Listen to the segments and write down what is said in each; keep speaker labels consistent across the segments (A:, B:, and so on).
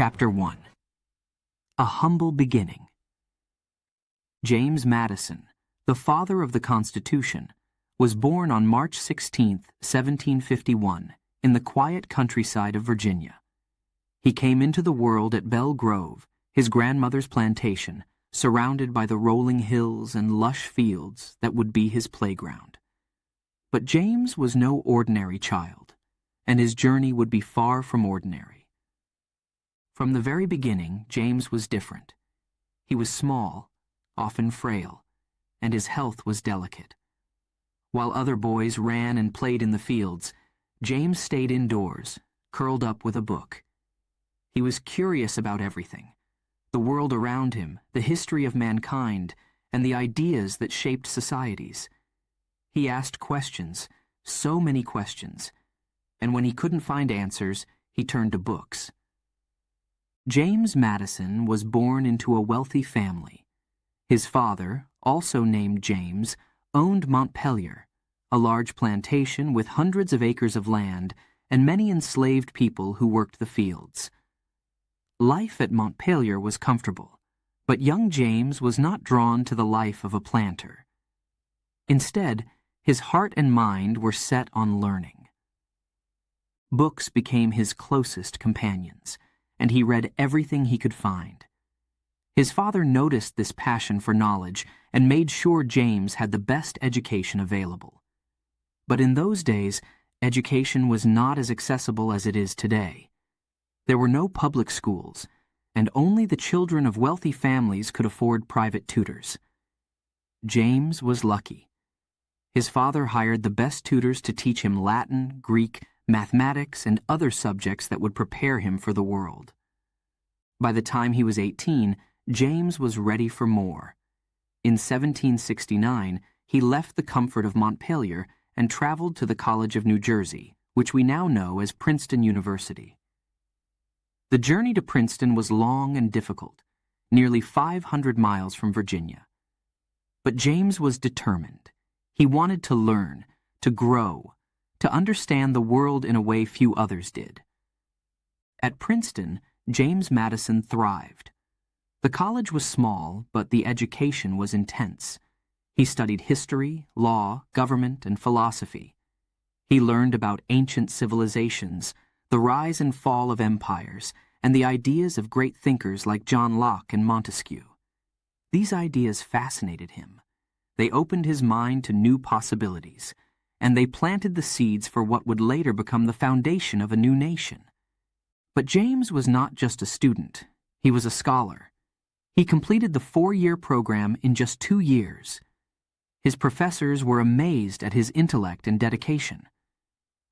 A: Chapter 1. A Humble Beginning. James Madison, the father of the Constitution, was born on March 16, 1751, in the quiet countryside of Virginia. He came into the world at Belle Grove, his grandmother's plantation, surrounded by the rolling hills and lush fields that would be his playground. But James was no ordinary child, and his journey would be far from ordinary. From the very beginning, James was different. He was small, often frail, and his health was delicate. While other boys ran and played in the fields, James stayed indoors, curled up with a book. He was curious about everything: the world around him, the history of mankind, and the ideas that shaped societies. He asked questions, so many questions, and when he couldn't find answers, he turned to books. James Madison was born into a wealthy family. His father, also named James, owned Montpelier, a large plantation with hundreds of acres of land and many enslaved people who worked the fields. Life at Montpelier was comfortable, but young James was not drawn to the life of a planter. Instead, his heart and mind were set on learning. Books became his closest companions, and he read everything he could find. His father noticed this passion for knowledge and made sure James had the best education available. But in those days, education was not as accessible as it is today. There were no public schools, and only the children of wealthy families could afford private tutors. James was lucky. His father hired the best tutors to teach him Latin, Greek, mathematics, and other subjects that would prepare him for the world. By the time he was 18, James was ready for more. In 1769, he left the comfort of Montpelier and traveled to the College of New Jersey, which we now know as Princeton University. The journey to Princeton was long and difficult, nearly 500 miles from Virginia. But James was determined. He wanted to learn, to grow, to understand the world in a way few others did. At Princeton, James Madison thrived. The college was small, but the education was intense. He studied history, law, government, and philosophy. He learned about ancient civilizations, the rise and fall of empires, and the ideas of great thinkers like John Locke and Montesquieu. These ideas fascinated him. They opened his mind to new possibilities, and they planted the seeds for what would later become the foundation of a new nation. But James was not just a student. He was a scholar. He completed the 4-year program in just 2 years. His professors were amazed at his intellect and dedication.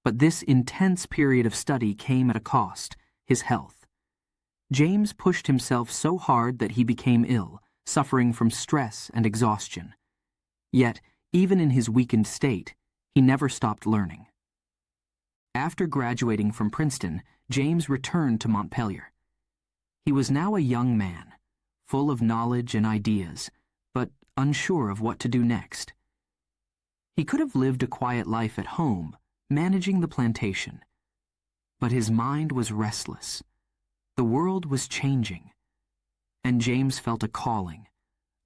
A: But this intense period of study came at a cost: his health. James pushed himself so hard that he became ill, suffering from stress and exhaustion. Yet, even in his weakened state, he never stopped learning. After graduating from Princeton, James returned to Montpelier. He was now a young man, full of knowledge and ideas, but unsure of what to do next. He could have lived a quiet life at home, managing the plantation. But his mind was restless. The world was changing, and James felt a calling,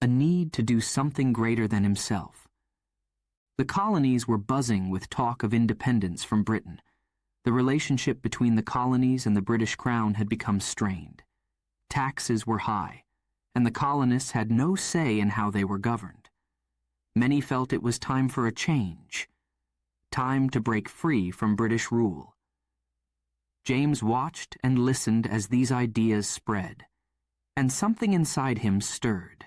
A: a need to do something greater than himself. The colonies were buzzing with talk of independence from Britain. The relationship between the colonies and the British Crown had become strained. Taxes were high, and the colonists had no say in how they were governed. Many felt it was time for a change, time to break free from British rule. James watched and listened as these ideas spread, and something inside him stirred.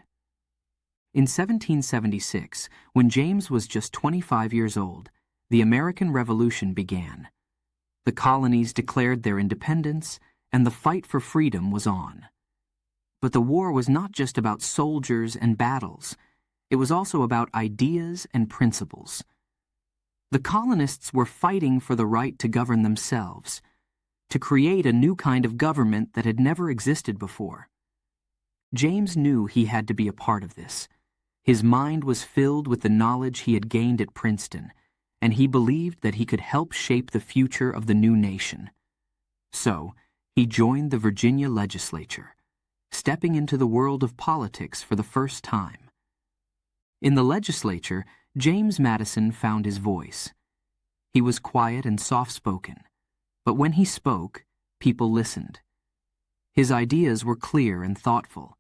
A: In 1776, when James was just 25 years old, the American Revolution began. The colonies declared their independence, and the fight for freedom was on. But the war was not just about soldiers and battles. It was also about ideas and principles. The colonists were fighting for the right to govern themselves, to create a new kind of government that had never existed before. James knew he had to be a part of this. His mind was filled with the knowledge he had gained at Princeton, and he believed that he could help shape the future of the new nation. So, He joined the Virginia legislature, stepping into the world of politics for the first time. In the legislature, James Madison found his voice. He was quiet and soft-spoken, but when he spoke, people listened. His ideas were clear and thoughtful,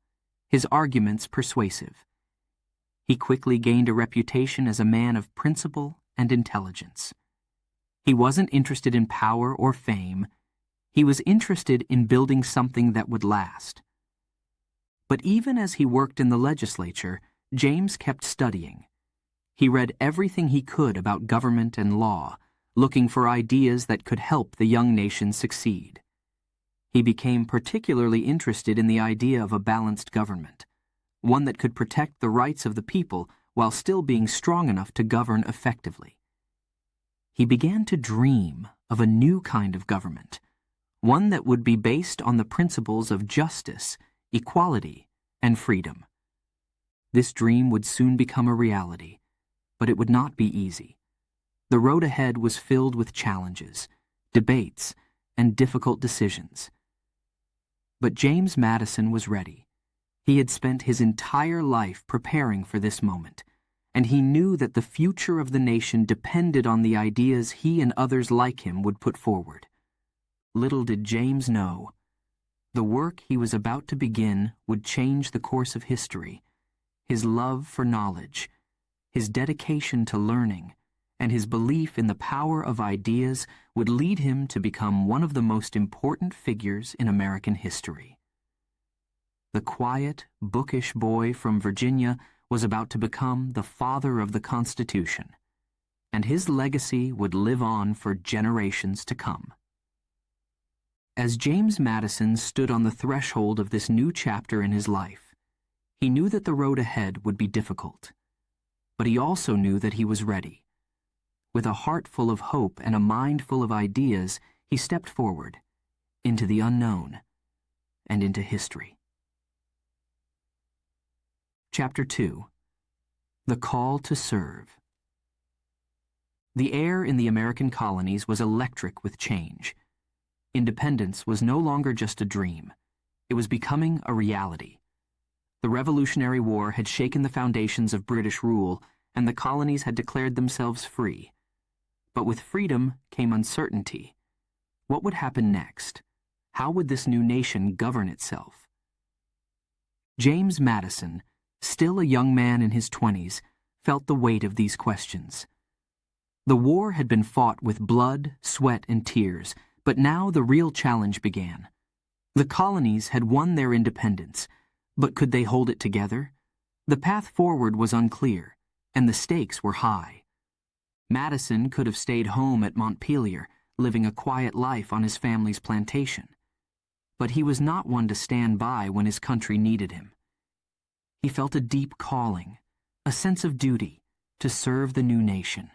A: his arguments persuasive. He quickly gained a reputation as a man of principle and intelligence. He wasn't interested in power or fame. He was interested in building something that would last. But even as he worked in the legislature, James kept studying. He read everything he could about government and law, looking for ideas that could help the young nation succeed. He became particularly interested in the idea of a balanced government, one that could protect the rights of the people while still being strong enough to govern effectively. He began to dream of a new kind of government, one that would be based on the principles of justice, equality, and freedom. This dream would soon become a reality, but it would not be easy. The road ahead was filled with challenges, debates, and difficult decisions. But James Madison was ready. He had spent his entire life preparing for this moment, and he knew that the future of the nation depended on the ideas he and others like him would put forward. Little did James know, the work he was about to begin would change the course of history. His love for knowledge, his dedication to learning, and his belief in the power of ideas would lead him to become one of the most important figures in American history. The quiet, bookish boy from Virginia was about to become the father of the Constitution, and his legacy would live on for generations to come. As James Madison stood on the threshold of this new chapter in his life, he knew that the road ahead would be difficult, but he also knew that he was ready. With a heart full of hope and a mind full of ideas, he stepped forward, into the unknown, and into history. Chapter 2. The Call to Serve. The air in the American colonies was electric with change. Independence was no longer just a dream. It was becoming a reality. The Revolutionary War had shaken the foundations of British rule, and the colonies had declared themselves free. But with freedom came uncertainty. What would happen next? How would this new nation govern itself? James Madison, still a young man in his 20s, felt the weight of these questions. The war had been fought with blood, sweat, and tears, but now the real challenge began. The colonies had won their independence, but could they hold it together? The path forward was unclear, and the stakes were high. Madison could have stayed home at Montpelier, living a quiet life on his family's plantation. But he was not one to stand by when his country needed him. He felt a deep calling, a sense of duty, to serve the new nation.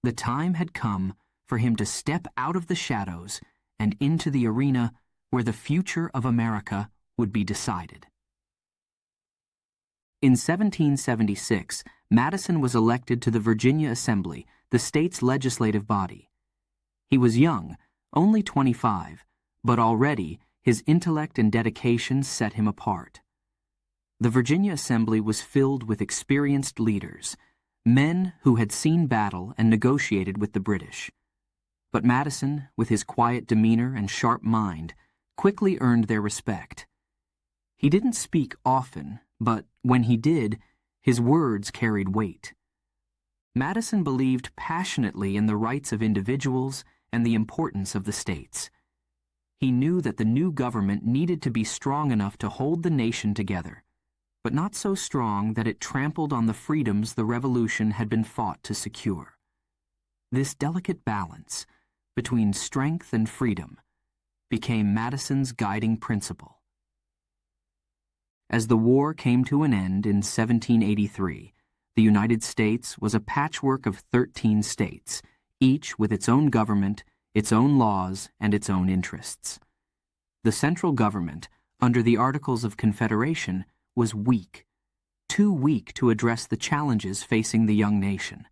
A: The time had come for him to step out of the shadows and into the arena where the future of America would be decided. In 1776, Madison was elected to the Virginia Assembly, the state's legislative body. He was young, only 25, but already his intellect and dedication set him apart. The Virginia Assembly was filled with experienced leaders, men who had seen battle and negotiated with the British. But Madison, with his quiet demeanor and sharp mind, quickly earned their respect. He didn't speak often, but when he did, his words carried weight. Madison believed passionately in the rights of individuals and the importance of the states. He knew that the new government needed to be strong enough to hold the nation together, but not so strong that it trampled on the freedoms the Revolution had been fought to secure. This delicate balance between strength and freedom became Madison's guiding principle. As the war came to an end in 1783, the United States was a patchwork of 13 states, each with its own government, its own laws, and its own interests. The central government, under the Articles of Confederation, was weak, too weak to address the challenges facing the young nation.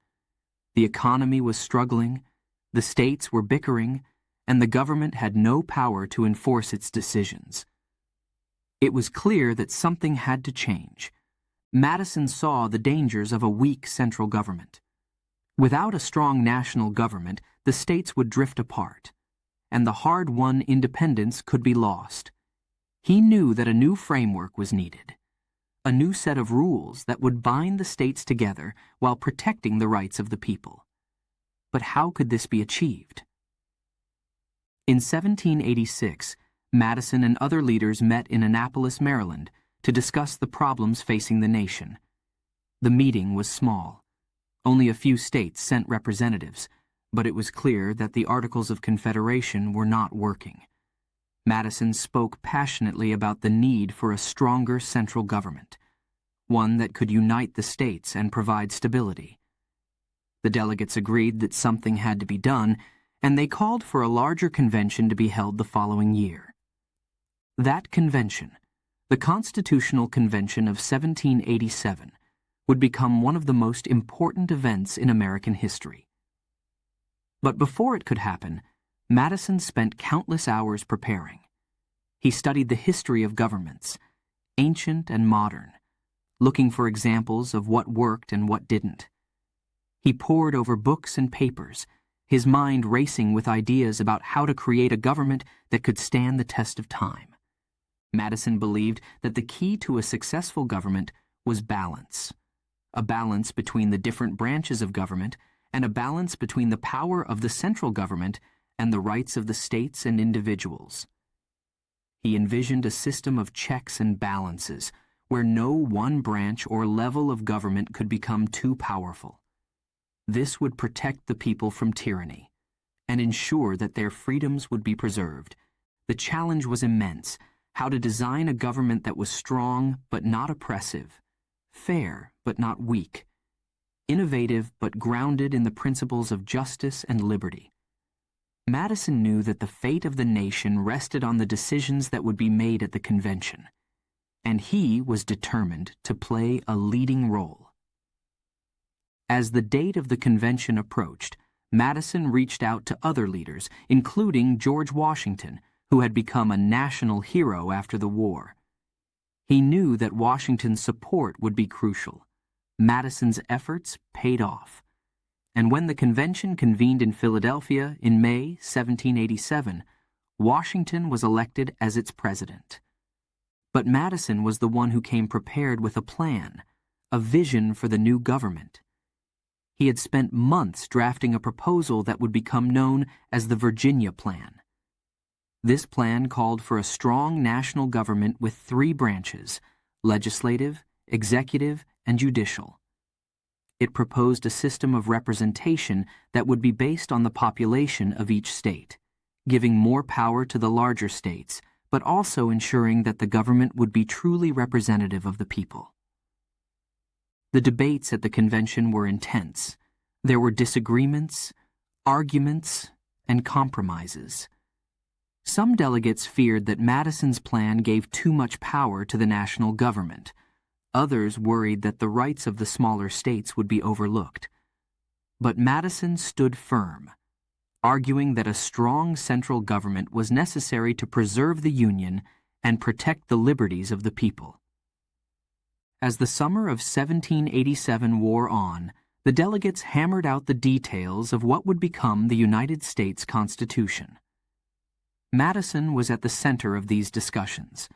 A: The economy was struggling, the states were bickering, and the government had no power to enforce its decisions. It was clear that something had to change. Madison saw the dangers of a weak central government. Without a strong national government, the states would drift apart, and the hard-won independence could be lost. He knew that a new framework was needed, a new set of rules that would bind the states together while protecting the rights of the people. But how could this be achieved? In 1786, Madison and other leaders met in Annapolis, Maryland, to discuss the problems facing the nation. The meeting was small. Only a few states sent representatives, but it was clear that the Articles of Confederation were not working. Madison spoke passionately about the need for a stronger central government, one that could unite the states and provide stability. The delegates agreed that something had to be done, and they called for a larger convention to be held the following year. That convention, the Constitutional Convention of 1787, would become one of the most important events in American history. But before it could happen, Madison spent countless hours preparing. He studied the history of governments, ancient and modern, looking for examples of what worked and what didn't. He pored over books and papers, his mind racing with ideas about how to create a government that could stand the test of time. Madison believed that the key to a successful government was balance, a balance between the different branches of government and a balance between the power of the central government and the rights of the states and individuals. He envisioned a system of checks and balances where no one branch or level of government could become too powerful. This would protect the people from tyranny and ensure that their freedoms would be preserved. The challenge was immense: how to design a government that was strong but not oppressive, fair but not weak, innovative but grounded in the principles of justice and liberty. Madison knew that the fate of the nation rested on the decisions that would be made at the convention, and he was determined to play a leading role. As the date of the convention approached, Madison reached out to other leaders, including George Washington, who had become a national hero after the war. He knew that Washington's support would be crucial. Madison's efforts paid off. And when the convention convened in Philadelphia in May 1787, Washington was elected as its president. But Madison was the one who came prepared with a plan, a vision for the new government. He had spent months drafting a proposal that would become known as the Virginia Plan. This plan called for a strong national government with 3 branches: legislative, executive, and judicial. It proposed a system of representation that would be based on the population of each state, giving more power to the larger states, but also ensuring that the government would be truly representative of the people. The debates at the convention were intense. There were disagreements, arguments, and compromises. Some delegates feared that Madison's plan gave too much power to the national government. Others worried that the rights of the smaller states would be overlooked. But Madison stood firm, arguing that a strong central government was necessary to preserve the Union and protect the liberties of the people. As the summer of 1787 wore on, the delegates hammered out the details of what would become the United States Constitution. Madison was at the center of these discussions,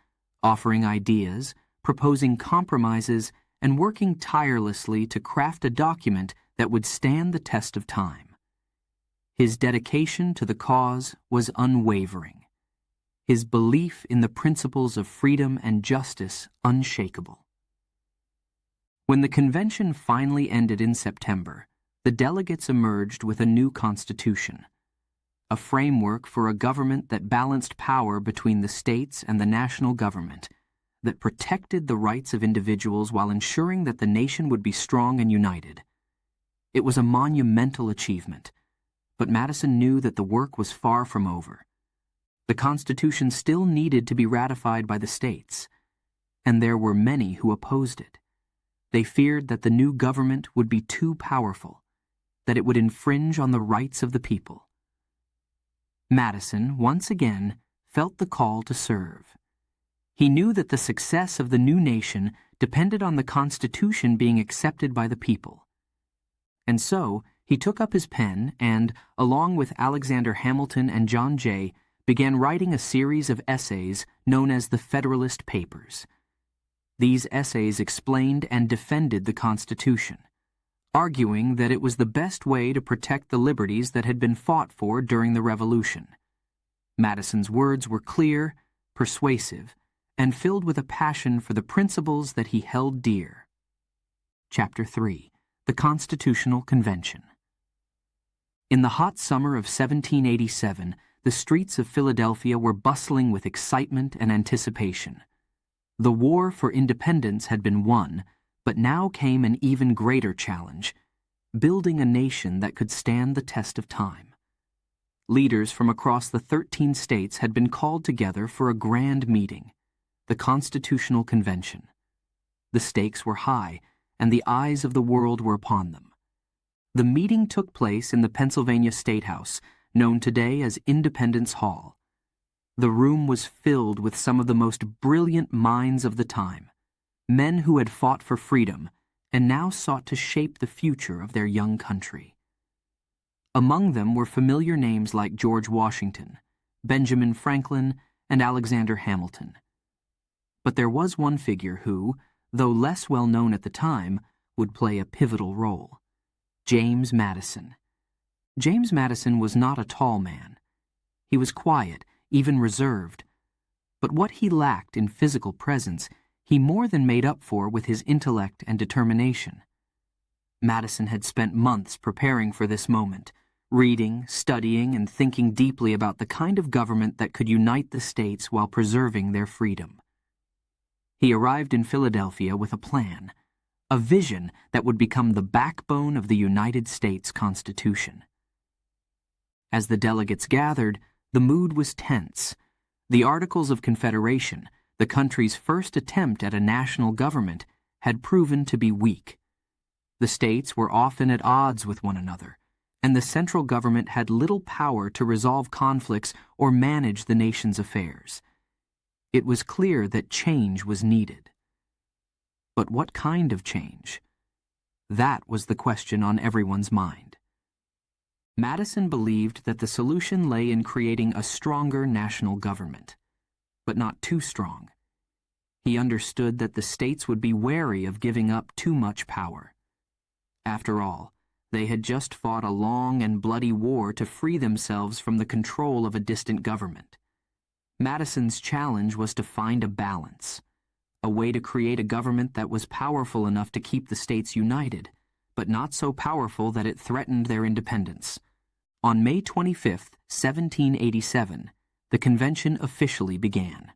A: offering ideas, proposing compromises, and working tirelessly to craft a document that would stand the test of time. His dedication to the cause was unwavering, his belief in the principles of freedom and justice unshakable. When the convention finally ended in September, the delegates emerged with a new constitution, a framework for a government that balanced power between the states and the national government, that protected the rights of individuals while ensuring that the nation would be strong and united. It was a monumental achievement, but Madison knew that the work was far from over. The Constitution still needed to be ratified by the states, and there were many who opposed it. They feared that the new government would be too powerful, that it would infringe on the rights of the people. Madison, once again, felt the call to serve. He knew that the success of the new nation depended on the Constitution being accepted by the people. And so, he took up his pen and, along with Alexander Hamilton and John Jay, began writing a series of essays known as the Federalist Papers. These essays explained and defended the Constitution, arguing that it was the best way to protect the liberties that had been fought for during the Revolution. Madison's words were clear, persuasive, and filled with a passion for the principles that he held dear. Chapter 3. The Constitutional Convention. In the hot summer of 1787, the streets of Philadelphia were bustling with excitement and anticipation. The war for independence had been won, but now came an even greater challenge: building a nation that could stand the test of time. Leaders from across the 13 states had been called together for a grand meeting, the Constitutional Convention. The stakes were high, and the eyes of the world were upon them. The meeting took place in the Pennsylvania State House, known today as Independence Hall. The room was filled with some of the most brilliant minds of the time, men who had fought for freedom and now sought to shape the future of their young country. Among them were familiar names like George Washington, Benjamin Franklin, and Alexander Hamilton. But there was one figure who, though less well known at the time, would play a pivotal role: James Madison. James Madison was not a tall man. He was quiet, even reserved. But what he lacked in physical presence, he more than made up for with his intellect and determination. Madison had spent months preparing for this moment, reading, studying, and thinking deeply about the kind of government that could unite the states while preserving their freedom. He arrived in Philadelphia with a plan, a vision that would become the backbone of the United States Constitution. As the delegates gathered, the mood was tense. The Articles of Confederation, the country's first attempt at a national government, had proven to be weak. The states were often at odds with one another, and the central government had little power to resolve conflicts or manage the nation's affairs. It was clear that change was needed. But what kind of change? That was the question on everyone's mind. Madison believed that the solution lay in creating a stronger national government, but not too strong. He understood that the states would be wary of giving up too much power. After all, they had just fought a long and bloody war to free themselves from the control of a distant government. Madison's challenge was to find a balance, a way to create a government that was powerful enough to keep the states united, but not so powerful that it threatened their independence. On May 25, 1787, the convention officially began.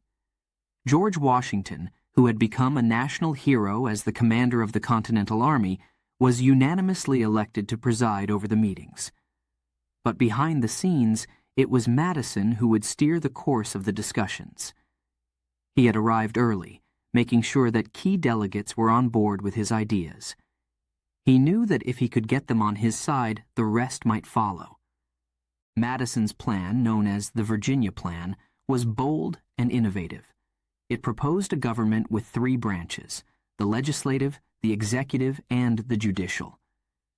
A: George Washington, who had become a national hero as the commander of the Continental Army, was unanimously elected to preside over the meetings. But behind the scenes, it was Madison who would steer the course of the discussions. He had arrived early, making sure that key delegates were on board with his ideas. He knew that if he could get them on his side, the rest might follow. Madison's plan, known as the Virginia Plan, was bold and innovative. It proposed a government with 3 branches: the legislative, the executive, and the judicial.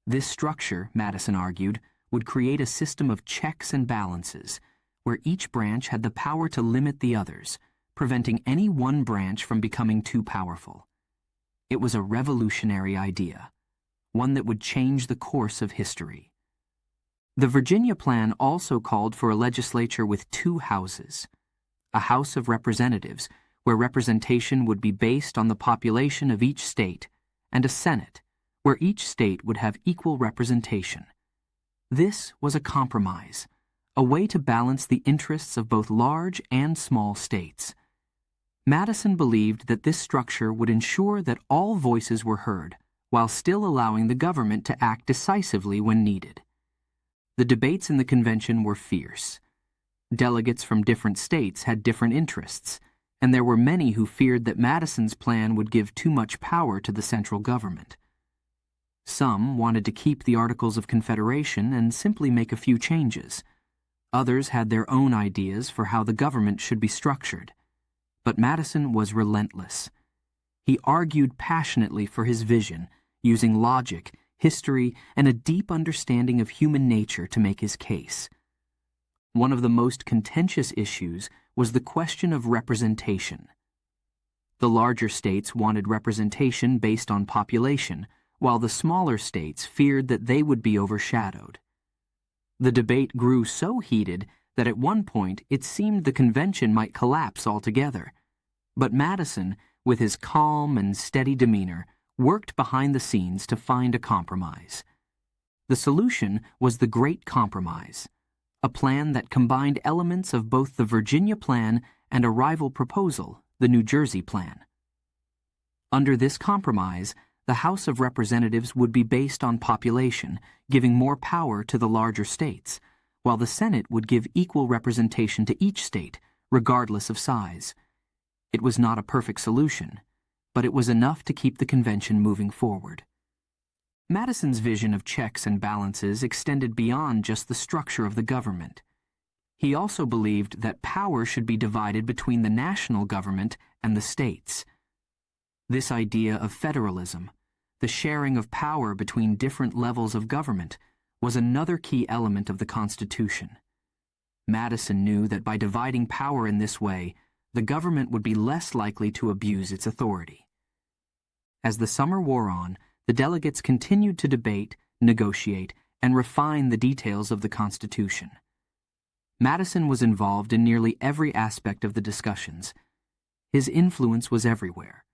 A: This structure, Madison argued, would create a system of checks and balances, where each branch had the power to limit the others, preventing any one branch from becoming too powerful. It was a revolutionary idea, one that would change the course of history. The Virginia Plan also called for a legislature with 2 houses: a House of Representatives, where representation would be based on the population of each state, and a Senate, where each state would have equal representation. This was a compromise, a way to balance the interests of both large and small states. Madison believed that this structure would ensure that all voices were heard, while still allowing the government to act decisively when needed. The debates in the convention were fierce. Delegates from different states had different interests, and there were many who feared that Madison's plan would give too much power to the central government. Some wanted to keep the Articles of Confederation and simply make a few changes. Others had their own ideas for how the government should be structured. But Madison was relentless. He argued passionately for his vision, using logic, history, and a deep understanding of human nature to make his case. One of the most contentious issues was the question of representation. The larger states wanted representation based on population, while the smaller states feared that they would be overshadowed. The debate grew so heated that at one point it seemed the convention might collapse altogether. But Madison, with his calm and steady demeanor, worked behind the scenes to find a compromise. The solution was the Great Compromise, a plan that combined elements of both the Virginia Plan and a rival proposal, the New Jersey Plan. Under this compromise, the House of Representatives would be based on population, giving more power to the larger states, while the Senate would give equal representation to each state, regardless of size. It was not a perfect solution, but it was enough to keep the convention moving forward. Madison's vision of checks and balances extended beyond just the structure of the government. He also believed that power should be divided between the national government and the states. This idea of federalism, the sharing of power between different levels of government, was another key element of the Constitution. Madison knew that by dividing power in this way, the government would be less likely to abuse its authority. As the summer wore on, the delegates continued to debate, negotiate, and refine the details of the Constitution. Madison was involved in nearly every aspect of the discussions. His influence was everywhere.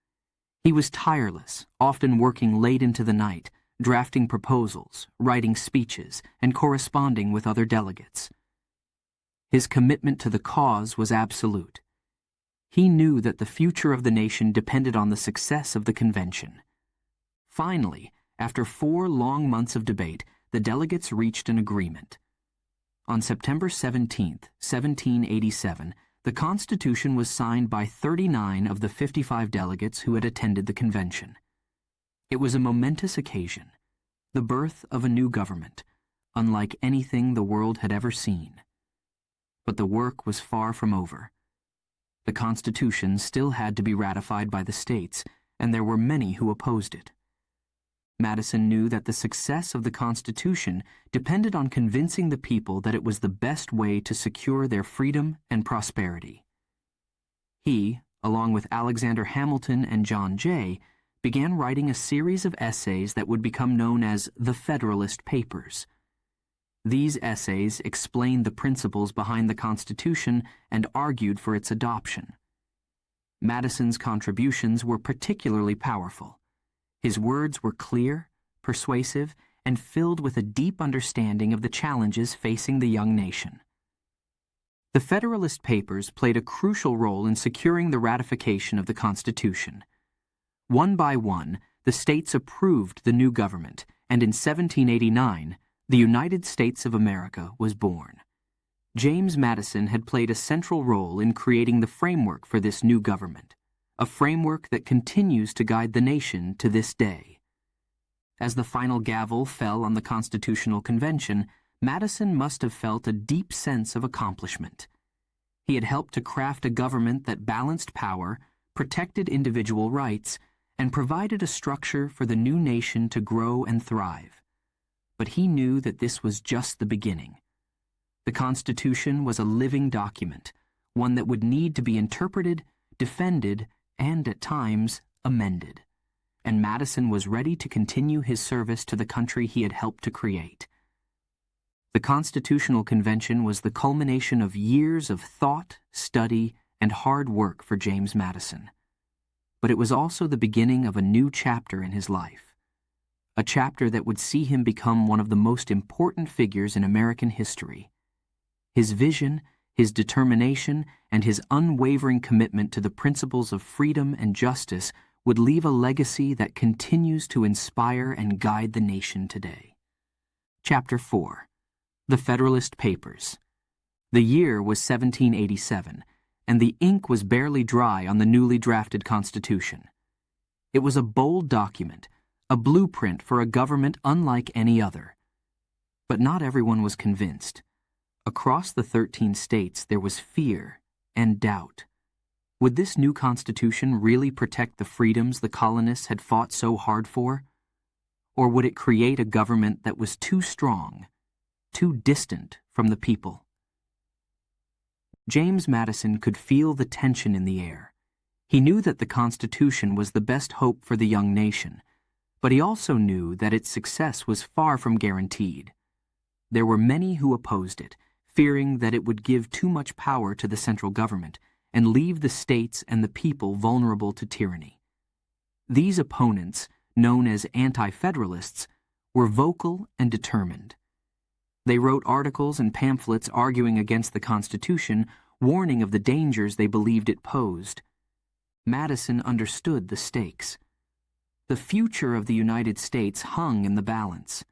A: He was tireless, often working late into the night, drafting proposals, writing speeches, and corresponding with other delegates. His commitment to the cause was absolute. He knew that the future of the nation depended on the success of the convention. Finally, after 4 long months of debate, the delegates reached an agreement. On September 17, 1787, the Constitution was signed by 39 of the 55 delegates who had attended the convention. It was a momentous occasion, the birth of a new government, unlike anything the world had ever seen. But the work was far from over. The Constitution still had to be ratified by the states, and there were many who opposed it. Madison knew that the success of the Constitution depended on convincing the people that it was the best way to secure their freedom and prosperity. He, along with Alexander Hamilton and John Jay, began writing a series of essays that would become known as the Federalist Papers. These essays explained the principles behind the Constitution and argued for its adoption. Madison's contributions were particularly powerful. His words were clear, persuasive, and filled with a deep understanding of the challenges facing the young nation. The Federalist Papers played a crucial role in securing the ratification of the Constitution. One by one, the states approved the new government, and in 1789, the United States of America was born. James Madison had played a central role in creating the framework for this new government, a framework that continues to guide the nation to this day. As the final gavel fell on the Constitutional Convention, Madison must have felt a deep sense of accomplishment. He had helped to craft a government that balanced power, protected individual rights, and provided a structure for the new nation to grow and thrive. But he knew that this was just the beginning. The Constitution was a living document, one that would need to be interpreted, defended, and at times amended. And Madison was ready to continue his service to the country he had helped to create. The Constitutional Convention was the culmination of years of thought, study, and hard work for James Madison. But it was also the beginning of a new chapter in his life, a chapter that would see him become one of the most important figures in American history. His vision, his determination, and his unwavering commitment to the principles of freedom and justice would leave a legacy that continues to inspire and guide the nation today. Chapter 4. The Federalist Papers. The year was 1787, and the ink was barely dry on the newly drafted Constitution. It was a bold document, a blueprint for a government unlike any other. But not everyone was convinced. Across the 13 states there was fear and doubt. Would this new constitution really protect the freedoms the colonists had fought so hard for? Or would it create a government that was too strong, too distant from the people? James Madison could feel the tension in the air. He knew that the Constitution was the best hope for the young nation, but he also knew that its success was far from guaranteed. There were many who opposed it, fearing that it would give too much power to the central government and leave the states and the people vulnerable to tyranny. These opponents, known as anti-federalists, were vocal and determined. They wrote articles and pamphlets arguing against the Constitution, warning of the dangers they believed it posed. Madison understood the stakes. The future of the United States hung in the balance.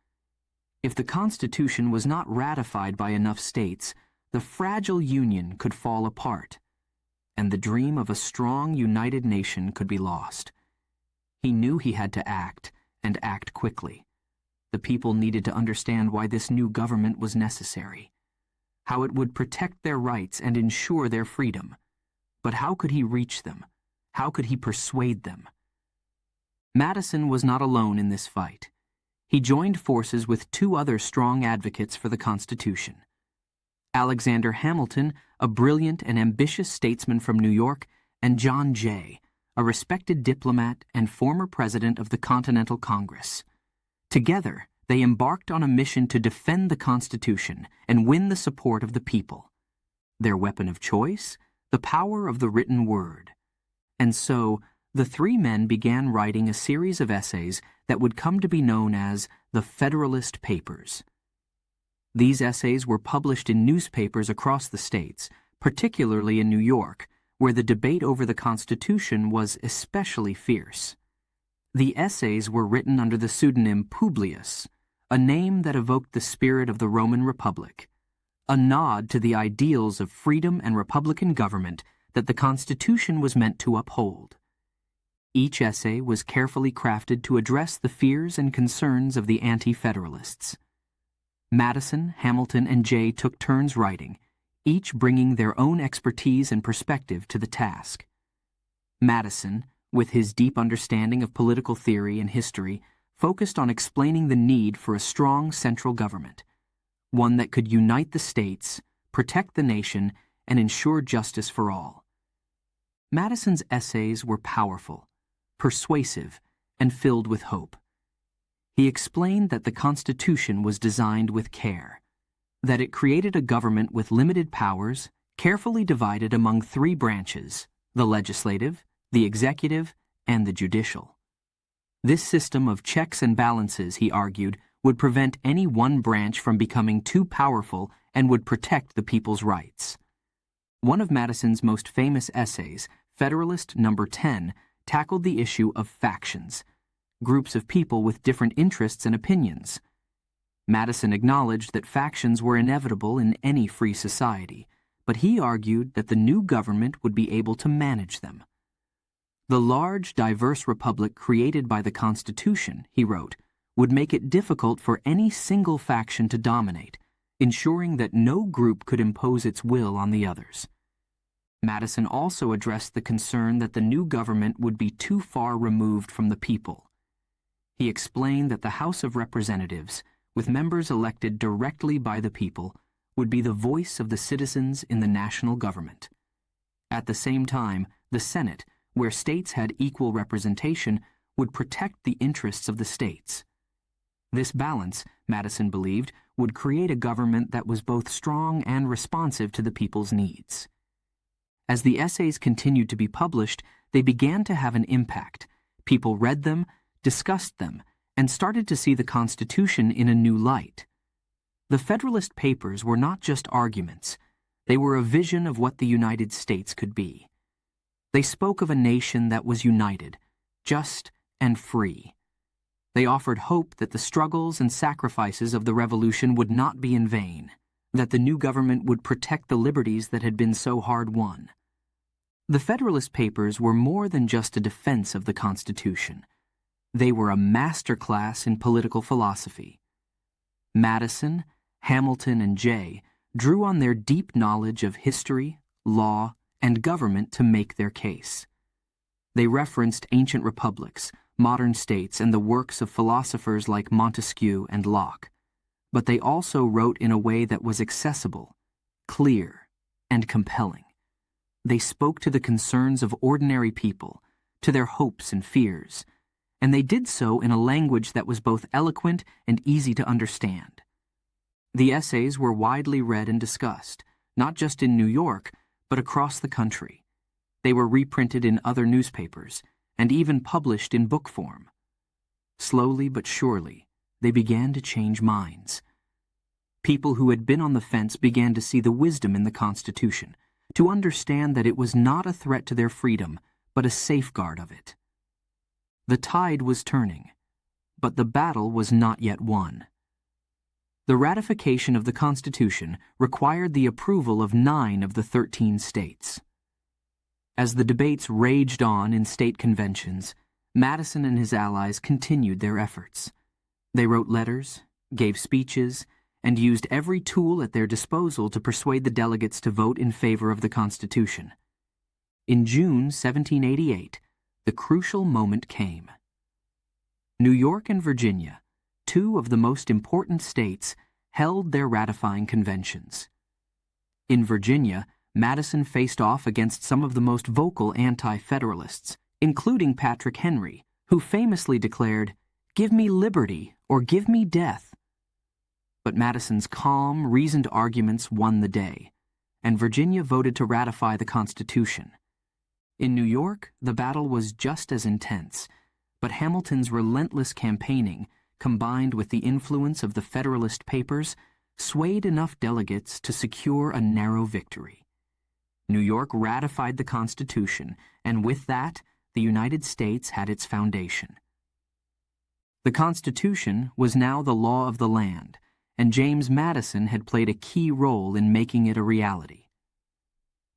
A: If the Constitution was not ratified by enough states, the fragile Union could fall apart, and the dream of a strong, united nation could be lost. He knew he had to act, and act quickly. The people needed to understand why this new government was necessary, how it would protect their rights and ensure their freedom. But how could he reach them? How could he persuade them? Madison was not alone in this fight. He joined forces with two other strong advocates for the Constitution. Alexander Hamilton, a brilliant and ambitious statesman from New York, and John Jay, a respected diplomat and former president of the Continental Congress. Together, they embarked on a mission to defend the Constitution and win the support of the people. Their weapon of choice? The power of the written word. And so, the three men began writing a series of essays that would come to be known as the Federalist Papers. These essays were published in newspapers across the states, particularly in New York, where the debate over the Constitution was especially fierce. The essays were written under the pseudonym Publius, a name that evoked the spirit of the Roman Republic, a nod to the ideals of freedom and republican government that the Constitution was meant to uphold. Each essay was carefully crafted to address the fears and concerns of the anti-federalists. Madison, Hamilton, and Jay took turns writing, each bringing their own expertise and perspective to the task. Madison, with his deep understanding of political theory and history, focused on explaining the need for a strong central government, one that could unite the states, protect the nation, and ensure justice for all. Madison's essays were powerful, persuasive, and filled with hope. He explained that the Constitution was designed with care, that it created a government with limited powers, carefully divided among three branches: the legislative, the executive, and the judicial. This system of checks and balances, he argued, would prevent any one branch from becoming too powerful and would protect the people's rights. One of Madison's most famous essays, Federalist No. 10, tackled the issue of factions, groups of people with different interests and opinions. Madison acknowledged that factions were inevitable in any free society, but he argued that the new government would be able to manage them. The large, diverse republic created by the Constitution, he wrote, would make it difficult for any single faction to dominate, ensuring that no group could impose its will on the others. Madison also addressed the concern that the new government would be too far removed from the people. He explained that the House of Representatives, with members elected directly by the people, would be the voice of the citizens in the national government. At the same time, the Senate, where states had equal representation, would protect the interests of the states. This balance, Madison believed, would create a government that was both strong and responsive to the people's needs. As the essays continued to be published, they began to have an impact. People read them, discussed them, and started to see the Constitution in a new light. The Federalist Papers were not just arguments. They were a vision of what the United States could be. They spoke of a nation that was united, just, and free. They offered hope that the struggles and sacrifices of the Revolution would not be in vain, that the new government would protect the liberties that had been so hard won. The Federalist Papers were more than just a defense of the Constitution. They were a masterclass in political philosophy. Madison, Hamilton, and Jay drew on their deep knowledge of history, law, and government to make their case. They referenced ancient republics, modern states, and the works of philosophers like Montesquieu and Locke, but they also wrote in a way that was accessible, clear, and compelling. They spoke to the concerns of ordinary people, to their hopes and fears, and they did so in a language that was both eloquent and easy to understand. The essays were widely read and discussed, not just in New York, but across the country. They were reprinted in other newspapers, and even published in book form. Slowly but surely, they began to change minds. People who had been on the fence began to see the wisdom in the Constitution, to understand that it was not a threat to their freedom, but a safeguard of it. The tide was turning, but the battle was not yet won. The ratification of the Constitution required the approval of 9 of the 13 states. As the debates raged on in state conventions, Madison and his allies continued their efforts. They wrote letters, gave speeches, and used every tool at their disposal to persuade the delegates to vote in favor of the Constitution. In June 1788, the crucial moment came. New York and Virginia, 2 of the most important states, held their ratifying conventions. In Virginia, Madison faced off against some of the most vocal anti-federalists, including Patrick Henry, who famously declared, "Give me liberty or give me death." But Madison's calm, reasoned arguments won the day, and Virginia voted to ratify the Constitution. In New York, the battle was just as intense, but Hamilton's relentless campaigning, combined with the influence of the Federalist Papers, swayed enough delegates to secure a narrow victory. New York ratified the Constitution, and with that, the United States had its foundation. The Constitution was now the law of the land, and James Madison had played a key role in making it a reality.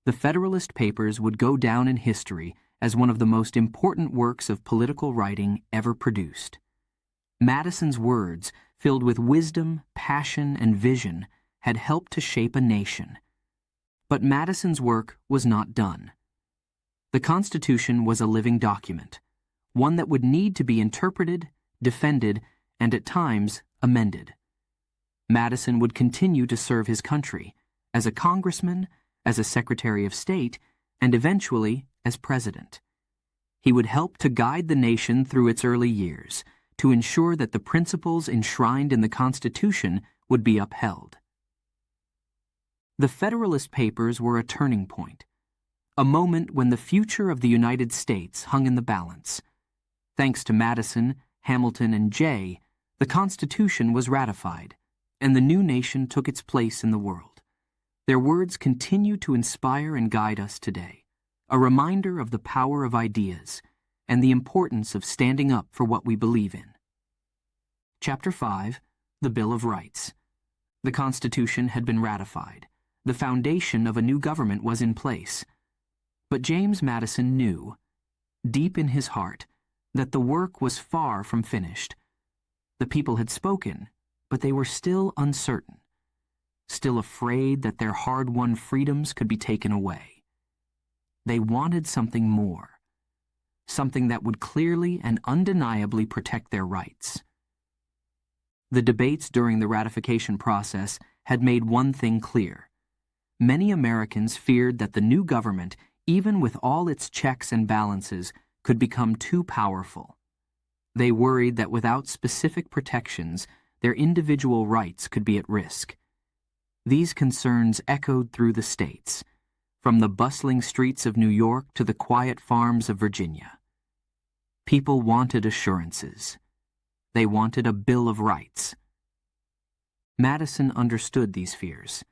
A: The Federalist Papers would go down in history as one of the most important works of political writing ever produced. Madison's words, filled with wisdom, passion, and vision, had helped to shape a nation. But Madison's work was not done. The Constitution was a living document, one that would need to be interpreted, defended, and at times amended. Madison would continue to serve his country as a congressman, as a Secretary of State, and eventually as president. He would help to guide the nation through its early years, to ensure that the principles enshrined in the Constitution would be upheld. The Federalist Papers were a turning point, a moment when the future of the United States hung in the balance. Thanks to Madison, Hamilton, and Jay, the Constitution was ratified, and the new nation took its place in the world. Their words continue to inspire and guide us today, a reminder of the power of ideas and the importance of standing up for what we believe in. Chapter 5, The Bill of Rights. The Constitution had been ratified. The foundation of a new government was in place. But James Madison knew, deep in his heart, that the work was far from finished. The people had spoken, but they were still uncertain, still afraid that their hard-won freedoms could be taken away. They wanted something more, something that would clearly and undeniably protect their rights. The debates during the ratification process had made one thing clear. Many Americans feared that the new government, even with all its checks and balances, could become too powerful. They worried that without specific protections, their individual rights could be at risk. These concerns echoed through the states, from the bustling streets of New York to the quiet farms of Virginia. People wanted assurances. They wanted a Bill of Rights. Madison understood these fears.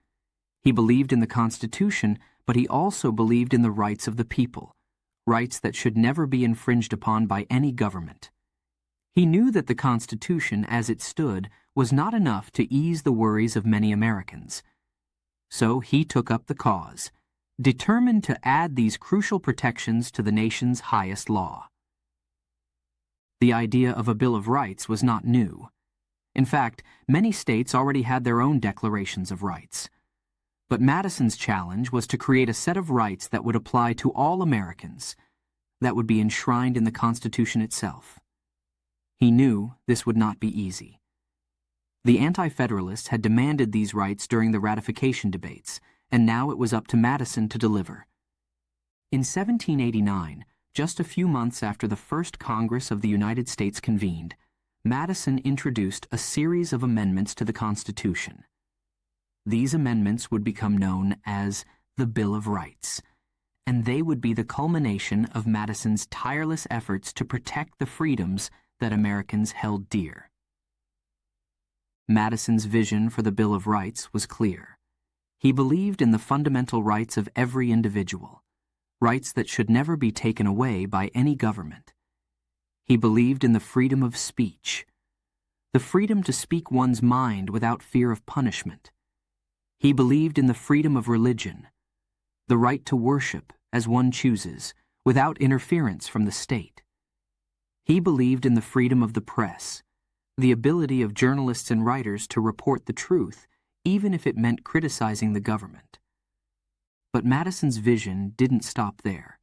A: He believed in the Constitution, but he also believed in the rights of the people, rights that should never be infringed upon by any government. He knew that the Constitution, as it stood, was not enough to ease the worries of many Americans. So he took up the cause, determined to add these crucial protections to the nation's highest law. The idea of a Bill of Rights was not new. In fact, many states already had their own declarations of rights. But Madison's challenge was to create a set of rights that would apply to all Americans, that would be enshrined in the Constitution itself. He knew this would not be easy. The Anti-Federalists had demanded these rights during the ratification debates, and now it was up to Madison to deliver. In 1789, just a few months after the first Congress of the United States convened, Madison introduced a series of amendments to the Constitution. These amendments would become known as the Bill of Rights, and they would be the culmination of Madison's tireless efforts to protect the freedoms that Americans held dear. Madison's vision for the Bill of Rights was clear. He believed in the fundamental rights of every individual, rights that should never be taken away by any government. He believed in the freedom of speech, the freedom to speak one's mind without fear of punishment. He believed in the freedom of religion, the right to worship as one chooses, without interference from the state. He believed in the freedom of the press, the ability of journalists and writers to report the truth, even if it meant criticizing the government. But Madison's vision didn't stop there.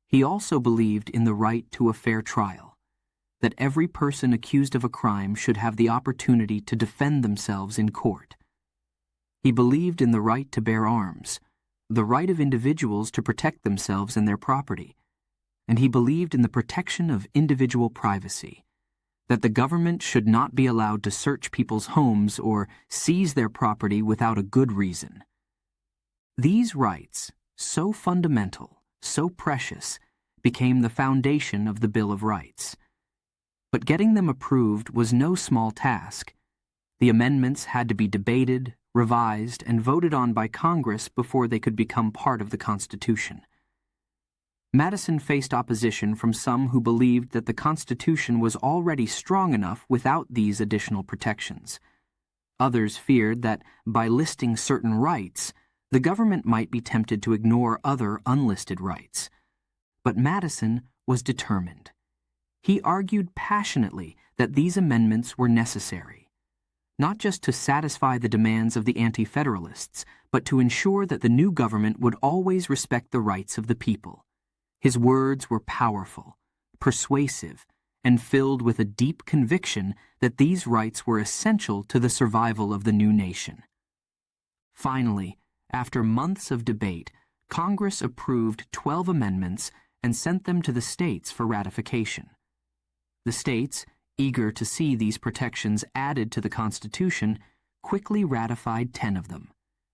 A: He also believed in the right to a fair trial, that every person accused of a crime should have the opportunity to defend themselves in court. He believed in the right to bear arms, the right of individuals to protect themselves and their property, and he believed in the protection of individual privacy, that the government should not be allowed to search people's homes or seize their property without a good reason. These rights, so fundamental, so precious, became the foundation of the Bill of Rights. But getting them approved was no small task. The amendments had to be debated, revised, and voted on by Congress before they could become part of the Constitution. Madison faced opposition from some who believed that the Constitution was already strong enough without these additional protections. Others feared that by listing certain rights, the government might be tempted to ignore other unlisted rights. But Madison was determined. He argued passionately that these amendments were necessary, not just to satisfy the demands of the Anti-Federalists, but to ensure that the new government would always respect the rights of the people. His words were powerful, persuasive, and filled with a deep conviction that these rights were essential to the survival of the new nation. Finally, after months of debate, Congress approved 12 amendments and sent them to the states for ratification. The states, eager to see these protections added to the Constitution, quickly ratified 10 of them.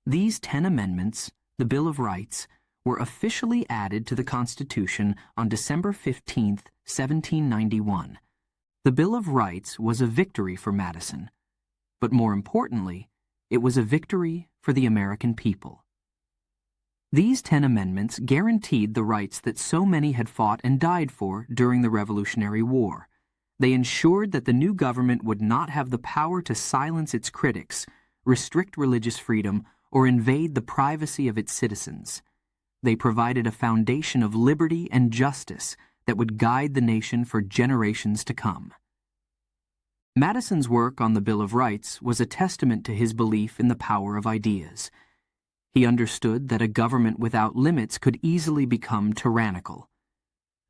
A: These 10 amendments, the Bill of Rights, were officially added to the Constitution on December 15, 1791. The Bill of Rights was a victory for Madison, but more importantly, it was a victory for the American people. These 10 amendments guaranteed the rights that so many had fought and died for during the Revolutionary War. They ensured that the new government would not have the power to silence its critics, restrict religious freedom, or invade the privacy of its citizens. They provided a foundation of liberty and justice that would guide the nation for generations to come. Madison's work on the Bill of Rights was a testament to his belief in the power of ideas. He understood that a government without limits could easily become tyrannical,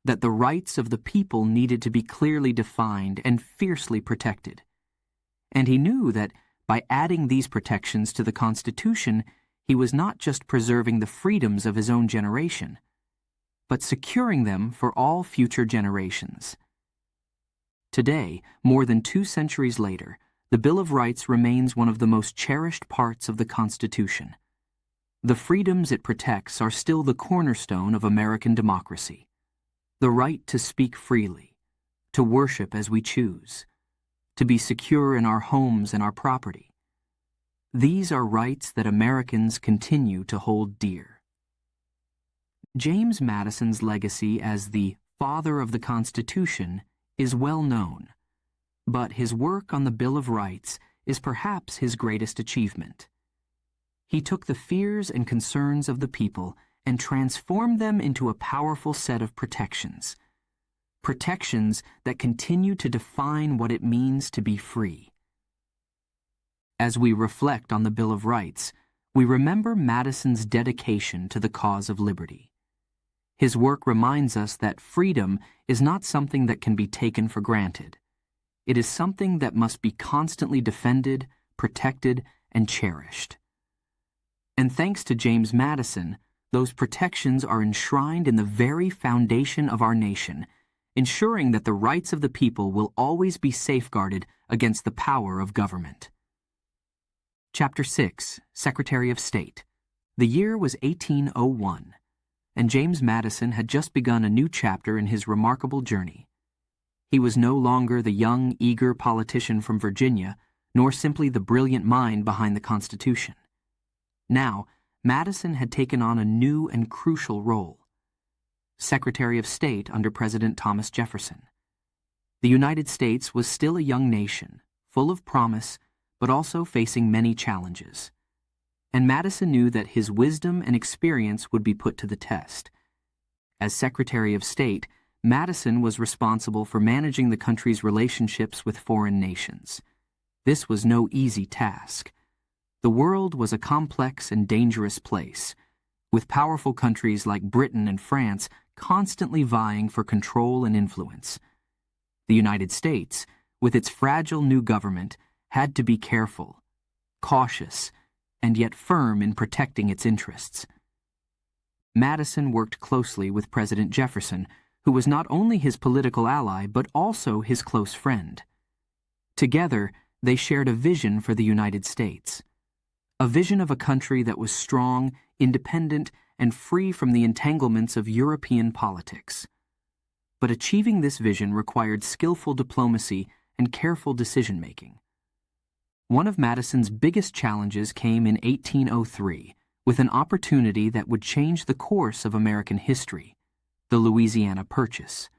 A: that the rights of the people needed to be clearly defined and fiercely protected. And he knew that by adding these protections to the Constitution, he was not just preserving the freedoms of his own generation, but securing them for all future generations. Today, more than 2 centuries later, the Bill of Rights remains one of the most cherished parts of the Constitution. The freedoms it protects are still the cornerstone of American democracy. The right to speak freely, to worship as we choose, to be secure in our homes and our property. These are rights that Americans continue to hold dear. James Madison's legacy as the father of the Constitution is well known, but his work on the Bill of Rights is perhaps his greatest achievement. He took the fears and concerns of the people and transformed them into a powerful set of protections. Protections that continue to define what it means to be free. As we reflect on the Bill of Rights, we remember Madison's dedication to the cause of liberty. His work reminds us that freedom is not something that can be taken for granted. It is something that must be constantly defended, protected, and cherished. And thanks to James Madison, those protections are enshrined in the very foundation of our nation, ensuring that the rights of the people will always be safeguarded against the power of government. Chapter 6, Secretary of State. The year was 1801, and James Madison had just begun a new chapter in his remarkable journey. He was no longer the young, eager politician from Virginia, nor simply the brilliant mind behind the Constitution. Now, Madison had taken on a new and crucial role: Secretary of State under President Thomas Jefferson. The United States was still a young nation, full of promise, but also facing many challenges. And Madison knew that his wisdom and experience would be put to the test. As Secretary of State, Madison was responsible for managing the country's relationships with foreign nations. This was no easy task. The world was a complex and dangerous place, with powerful countries like Britain and France constantly vying for control and influence. The United States, with its fragile new government, had to be careful, cautious, and yet firm in protecting its interests. Madison worked closely with President Jefferson, who was not only his political ally but also his close friend. Together, they shared a vision for the United States, a vision of a country that was strong, independent, and free from the entanglements of European politics. But achieving this vision required skillful diplomacy and careful decision-making. One of Madison's biggest challenges came in 1803, with an opportunity that would change the course of American history: the Louisiana Purchase.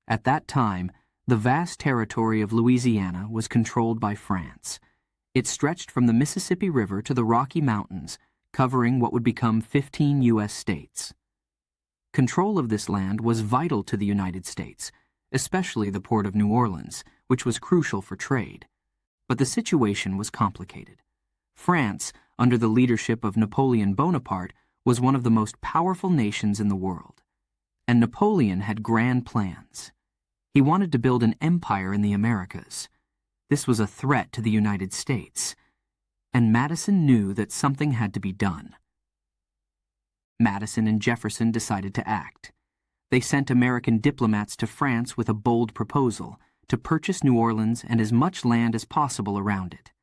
A: At that time, the vast territory of Louisiana was controlled by France. It stretched from the Mississippi River to the Rocky Mountains, covering what would become 15 U.S. states. Control of this land was vital to the United States, especially the port of New Orleans, which was crucial for trade. But the situation was complicated. France, under the leadership of Napoleon Bonaparte, was one of the most powerful nations in the world. And Napoleon had grand plans. He wanted to build an empire in the Americas. This was a threat to the United States, and Madison knew that something had to be done. Madison and Jefferson decided to act. They sent American diplomats to France with a bold proposal to purchase New Orleans and as much land as possible around it.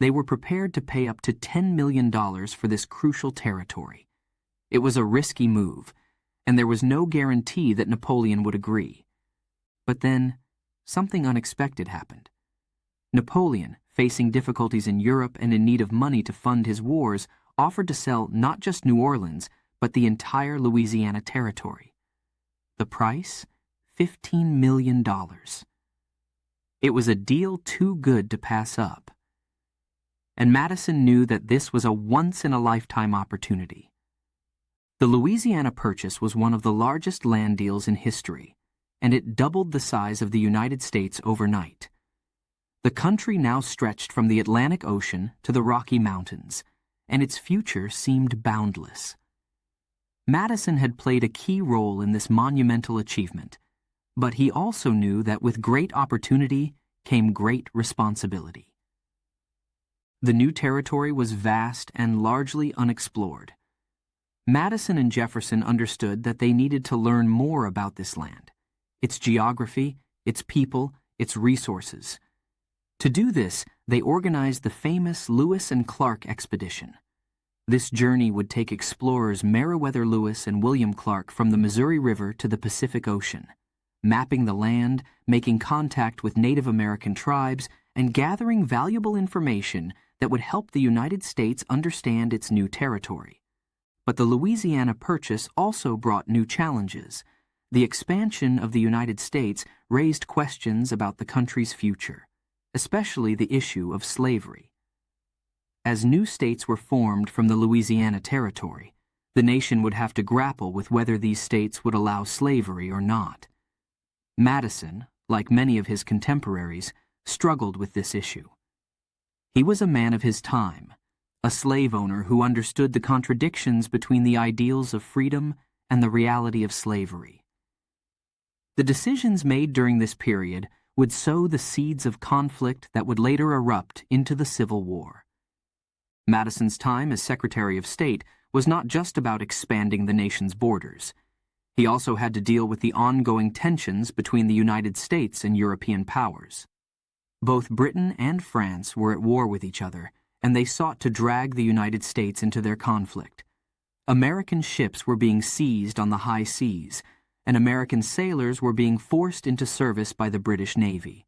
A: They were prepared to pay up to $10 million for this crucial territory. It was a risky move, and there was no guarantee that Napoleon would agree. But then, something unexpected happened. Napoleon, facing difficulties in Europe and in need of money to fund his wars, offered to sell not just New Orleans, but the entire Louisiana territory. The price? $15 million. It was a deal too good to pass up. And Madison knew that this was a once-in-a-lifetime opportunity. The Louisiana Purchase was one of the largest land deals in history, and it doubled the size of the United States overnight. The country now stretched from the Atlantic Ocean to the Rocky Mountains, and its future seemed boundless. Madison had played a key role in this monumental achievement, but he also knew that with great opportunity came great responsibility. The new territory was vast and largely unexplored. Madison and Jefferson understood that they needed to learn more about this land, its geography, its people, its resources. To do this, they organized the famous Lewis and Clark expedition. This journey would take explorers Meriwether Lewis and William Clark from the Missouri River to the Pacific Ocean, mapping the land, making contact with Native American tribes, and gathering valuable information that would help the United States understand its new territory. But the Louisiana Purchase also brought new challenges. The expansion of the United States raised questions about the country's future, especially the issue of slavery. As new states were formed from the Louisiana Territory, the nation would have to grapple with whether these states would allow slavery or not. Madison, like many of his contemporaries, struggled with this issue. He was a man of his time, a slave owner who understood the contradictions between the ideals of freedom and the reality of slavery. The decisions made during this period would sow the seeds of conflict that would later erupt into the Civil War. Madison's time as Secretary of State was not just about expanding the nation's borders. He also had to deal with the ongoing tensions between the United States and European powers. Both Britain and France were at war with each other, and they sought to drag the United States into their conflict. American ships were being seized on the high seas, and American sailors were being forced into service by the British Navy.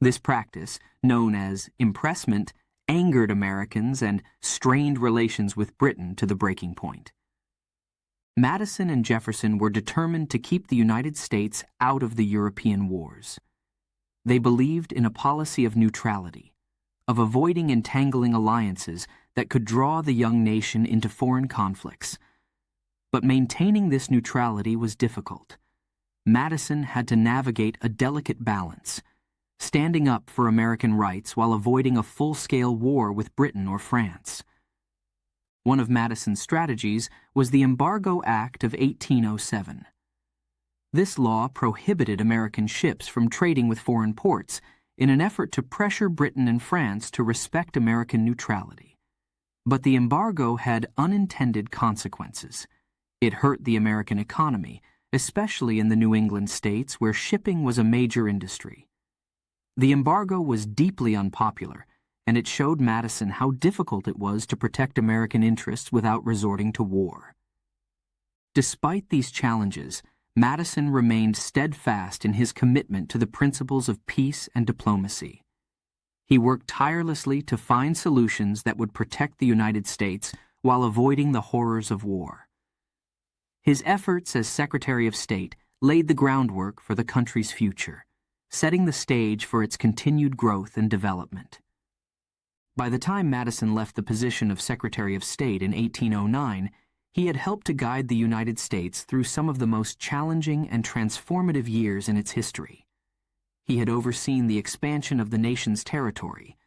A: This practice, known as impressment, angered Americans and strained relations with Britain to the breaking point. Madison and Jefferson were determined to keep the United States out of the European wars. They believed in a policy of neutrality, of avoiding entangling alliances that could draw the young nation into foreign conflicts. But maintaining this neutrality was difficult. Madison had to navigate a delicate balance, standing up for American rights while avoiding a full-scale war with Britain or France. One of Madison's strategies was the Embargo Act of 1807. This law prohibited American ships from trading with foreign ports in an effort to pressure Britain and France to respect American neutrality. But the embargo had unintended consequences. It hurt the American economy, especially in the New England states where shipping was a major industry. The embargo was deeply unpopular, and it showed Madison how difficult it was to protect American interests without resorting to war. Despite these challenges, Madison remained steadfast in his commitment to the principles of peace and diplomacy. He worked tirelessly to find solutions that would protect the United States while avoiding the horrors of war. His efforts as Secretary of State laid the groundwork for the country's future, setting the stage for its continued growth and development. By the time Madison left the position of Secretary of State in 1809, he had helped to guide the United States through some of the most challenging and transformative years in its history. He had overseen the expansion of the nation's territory,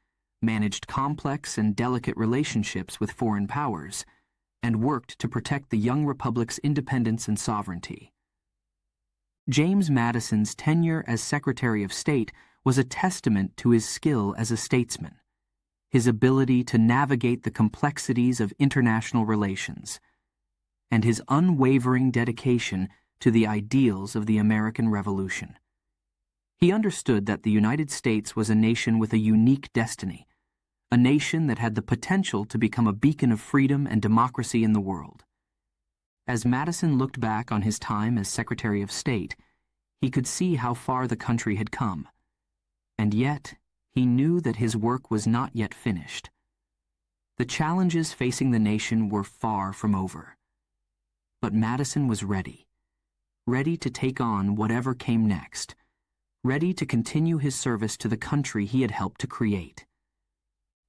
A: managed complex and delicate relationships with foreign powers, and worked to protect the young republic's independence and sovereignty. James Madison's tenure as Secretary of State was a testament to his skill as a statesman, his ability to navigate the complexities of international relations, and his unwavering dedication to the ideals of the American Revolution. He understood that the United States was a nation with a unique destiny, a nation that had the potential to become a beacon of freedom and democracy in the world. As Madison looked back on his time as Secretary of State, he could see how far the country had come, and yet he knew that his work was not yet finished. The challenges facing the nation were far from over. But Madison was ready to take on whatever came next, ready to continue his service to the country he had helped to create.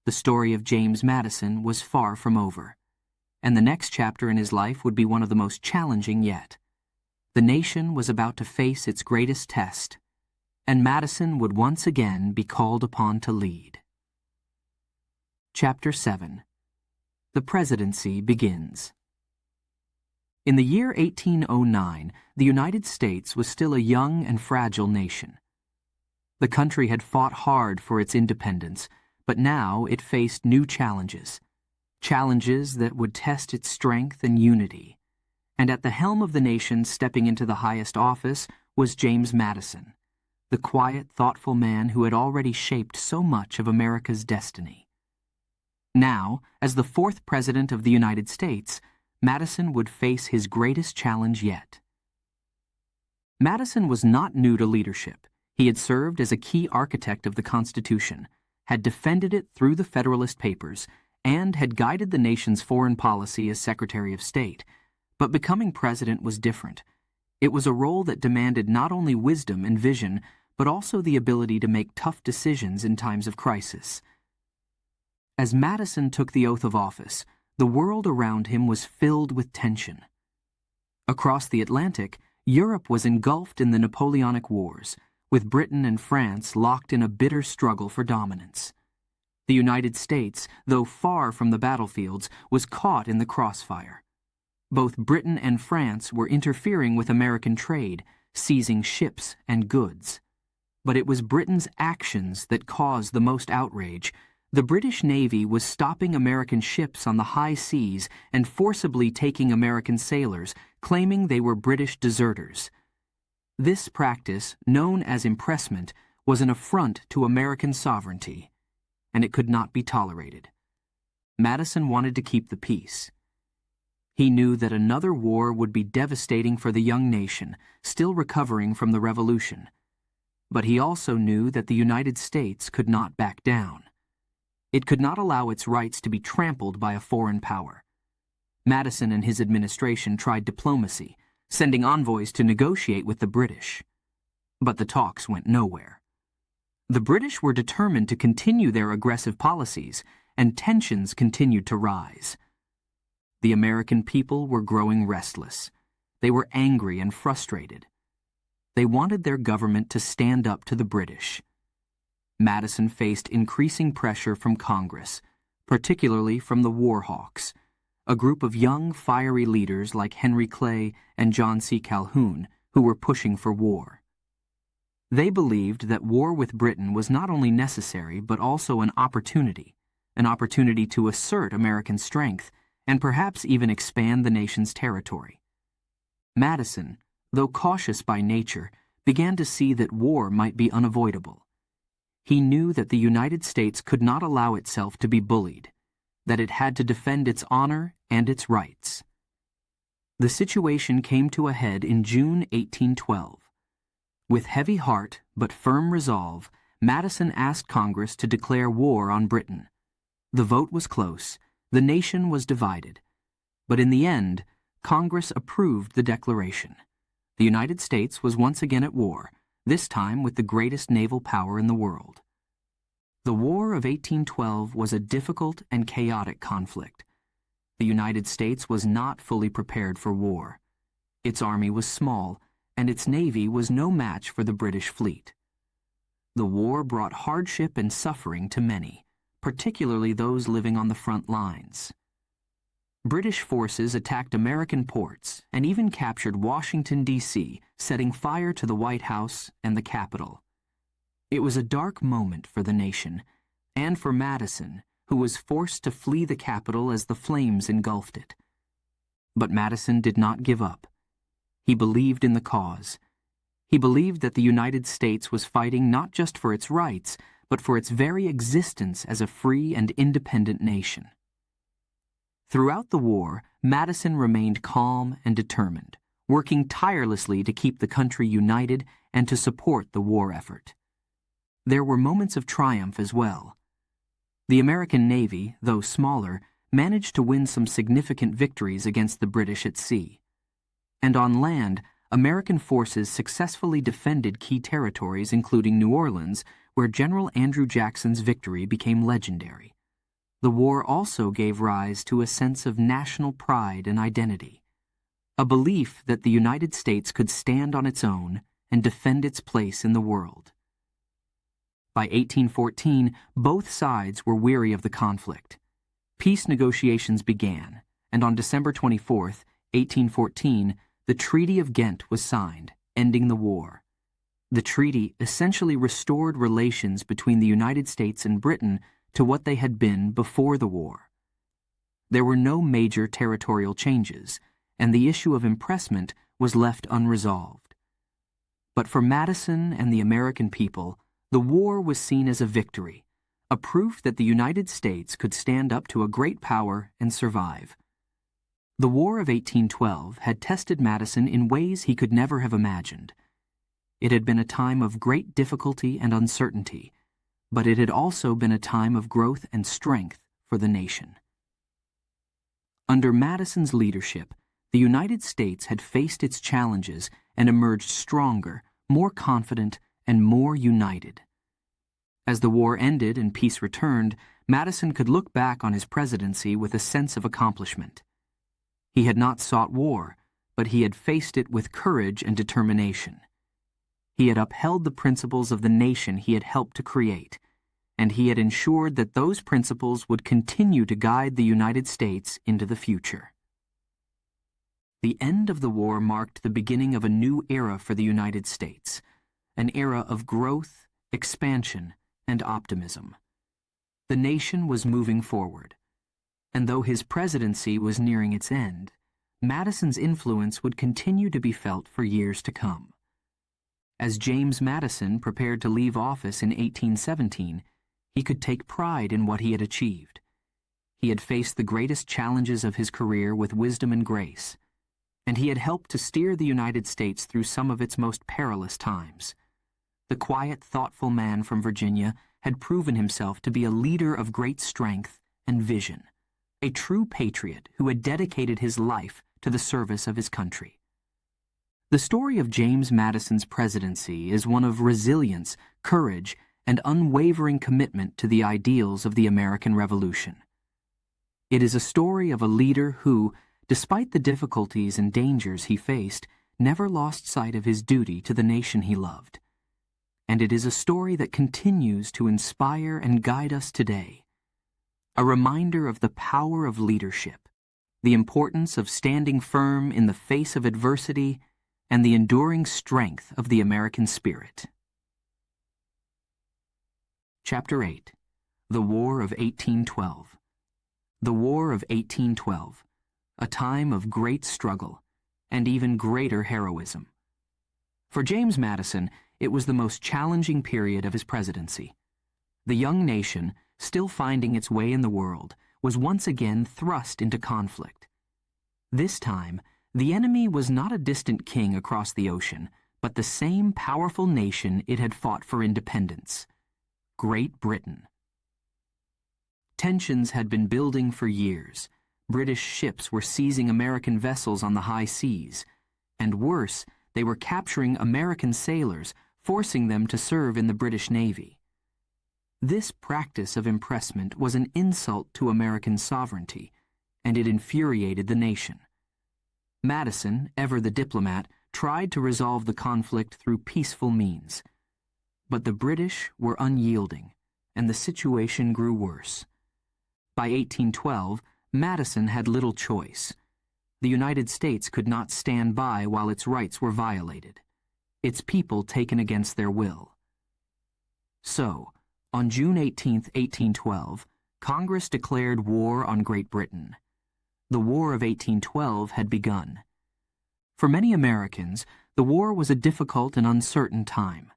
A: The story of James Madison was far from over, and the next chapter in his life would be one of the most challenging yet. The nation was about to face its greatest test, and Madison would once again be called upon to lead. Chapter 7. The Presidency Begins. In the year 1809, the United States was still a young and fragile nation. The country had fought hard for its independence, but now it faced new challenges that would test its strength and unity. And at the helm of the nation, stepping into the highest office, was James Madison, the quiet, thoughtful man who had already shaped so much of America's destiny. Now, as the fourth President of the United States, Madison would face his greatest challenge yet. Madison was not new to leadership. He had served as a key architect of the Constitution, had defended it through the Federalist Papers, and had guided the nation's foreign policy as Secretary of State. But becoming president was different. It was a role that demanded not only wisdom and vision, but also the ability to make tough decisions in times of crisis. As Madison took the oath of office, the world around him was filled with tension. Across the Atlantic, Europe was engulfed in the Napoleonic Wars, with Britain and France locked in a bitter struggle for dominance. The United States, though far from the battlefields, was caught in the crossfire. Both Britain and France were interfering with American trade, seizing ships and goods. But it was Britain's actions that caused the most outrage. The British Navy was stopping American ships on the high seas and forcibly taking American sailors, claiming they were British deserters. This practice, known as impressment, was an affront to American sovereignty, and it could not be tolerated. Madison wanted to keep the peace. He knew that another war would be devastating for the young nation, still recovering from the Revolution. But he also knew that the United States could not back down. It could not allow its rights to be trampled by a foreign power. Madison and his administration tried diplomacy, sending envoys to negotiate with the British. But the talks went nowhere. The British were determined to continue their aggressive policies, and tensions continued to rise. The American people were growing restless. They were angry and frustrated. They wanted their government to stand up to the British. Madison faced increasing pressure from Congress, particularly from the war hawks, a group of young, fiery leaders like Henry Clay and John C. Calhoun, who were pushing for war. They believed that war with Britain was not only necessary but also an opportunity to assert American strength and perhaps even expand the nation's territory. Madison, though cautious by nature, began to see that war might be unavoidable. He knew that the United States could not allow itself to be bullied, that it had to defend its honor and its rights. The situation came to a head in June 1812. With heavy heart but firm resolve, Madison asked Congress to declare war on Britain. The vote was close, the nation was divided, but in the end, Congress approved the declaration. The United States was once again at war, this time with the greatest naval power in the world. The War of 1812 was a difficult and chaotic conflict. The United States was not fully prepared for war. Its army was small, and its navy was no match for the British fleet. The war brought hardship and suffering to many, particularly those living on the front lines. British forces attacked American ports and even captured Washington, D.C., setting fire to the White House and the Capitol. It was a dark moment for the nation, and for Madison, who was forced to flee the capital as the flames engulfed it. But Madison did not give up. He believed in the cause. He believed that the United States was fighting not just for its rights, but for its very existence as a free and independent nation. Throughout the war, Madison remained calm and determined, working tirelessly to keep the country united and to support the war effort. There were moments of triumph as well. The American Navy, though smaller, managed to win some significant victories against the British at sea. And on land, American forces successfully defended key territories including New Orleans, where General Andrew Jackson's victory became legendary. The war also gave rise to a sense of national pride and identity, a belief that the United States could stand on its own and defend its place in the world. By 1814, both sides were weary of the conflict. Peace negotiations began, and on December 24, 1814, the Treaty of Ghent was signed, ending the war. The treaty essentially restored relations between the United States and Britain to what they had been before the war. There were no major territorial changes, and the issue of impressment was left unresolved. But for Madison and the American people, the war was seen as a victory, a proof that the United States could stand up to a great power and survive. The War of 1812 had tested Madison in ways he could never have imagined. It had been a time of great difficulty and uncertainty, but it had also been a time of growth and strength for the nation. Under Madison's leadership, the United States had faced its challenges and emerged stronger, more confident, and more united. As the war ended and peace returned, Madison could look back on his presidency with a sense of accomplishment. He had not sought war, but he had faced it with courage and determination. He had upheld the principles of the nation he had helped to create, and he had ensured that those principles would continue to guide the United States into the future. The end of the war marked the beginning of a new era for the United States, an era of growth, expansion, and optimism. The nation was moving forward, and though his presidency was nearing its end, Madison's influence would continue to be felt for years to come. As James Madison prepared to leave office in 1817, he could take pride in what he had achieved. He had faced the greatest challenges of his career with wisdom and grace, and he had helped to steer the United States through some of its most perilous times. The quiet, thoughtful man from Virginia had proven himself to be a leader of great strength and vision, a true patriot who had dedicated his life to the service of his country. The story of James Madison's presidency is one of resilience, courage, and unwavering commitment to the ideals of the American Revolution. It is a story of a leader who, despite the difficulties and dangers he faced, never lost sight of his duty to the nation he loved. And it is a story that continues to inspire and guide us today. A reminder of the power of leadership, the importance of standing firm in the face of adversity, and the enduring strength of the American spirit. Chapter 8. The War of 1812. The War of 1812, a time of great struggle and even greater heroism. For James Madison, it was the most challenging period of his presidency. The young nation, still finding its way in the world, was once again thrust into conflict. This time, the enemy was not a distant king across the ocean, but the same powerful nation it had fought for independence, Great Britain. Tensions had been building for years. British ships were seizing American vessels on the high seas, and worse, they were capturing American sailors, forcing them to serve in the British Navy. This practice of impressment was an insult to American sovereignty, and it infuriated the nation. Madison, ever the diplomat, tried to resolve the conflict through peaceful means. But the British were unyielding, and the situation grew worse. By 1812, Madison had little choice. The United States could not stand by while its rights were violated, its people taken against their will. So, on June 18, 1812, Congress declared war on Great Britain. The War of 1812 had begun. For many Americans, the war was a difficult and uncertain time.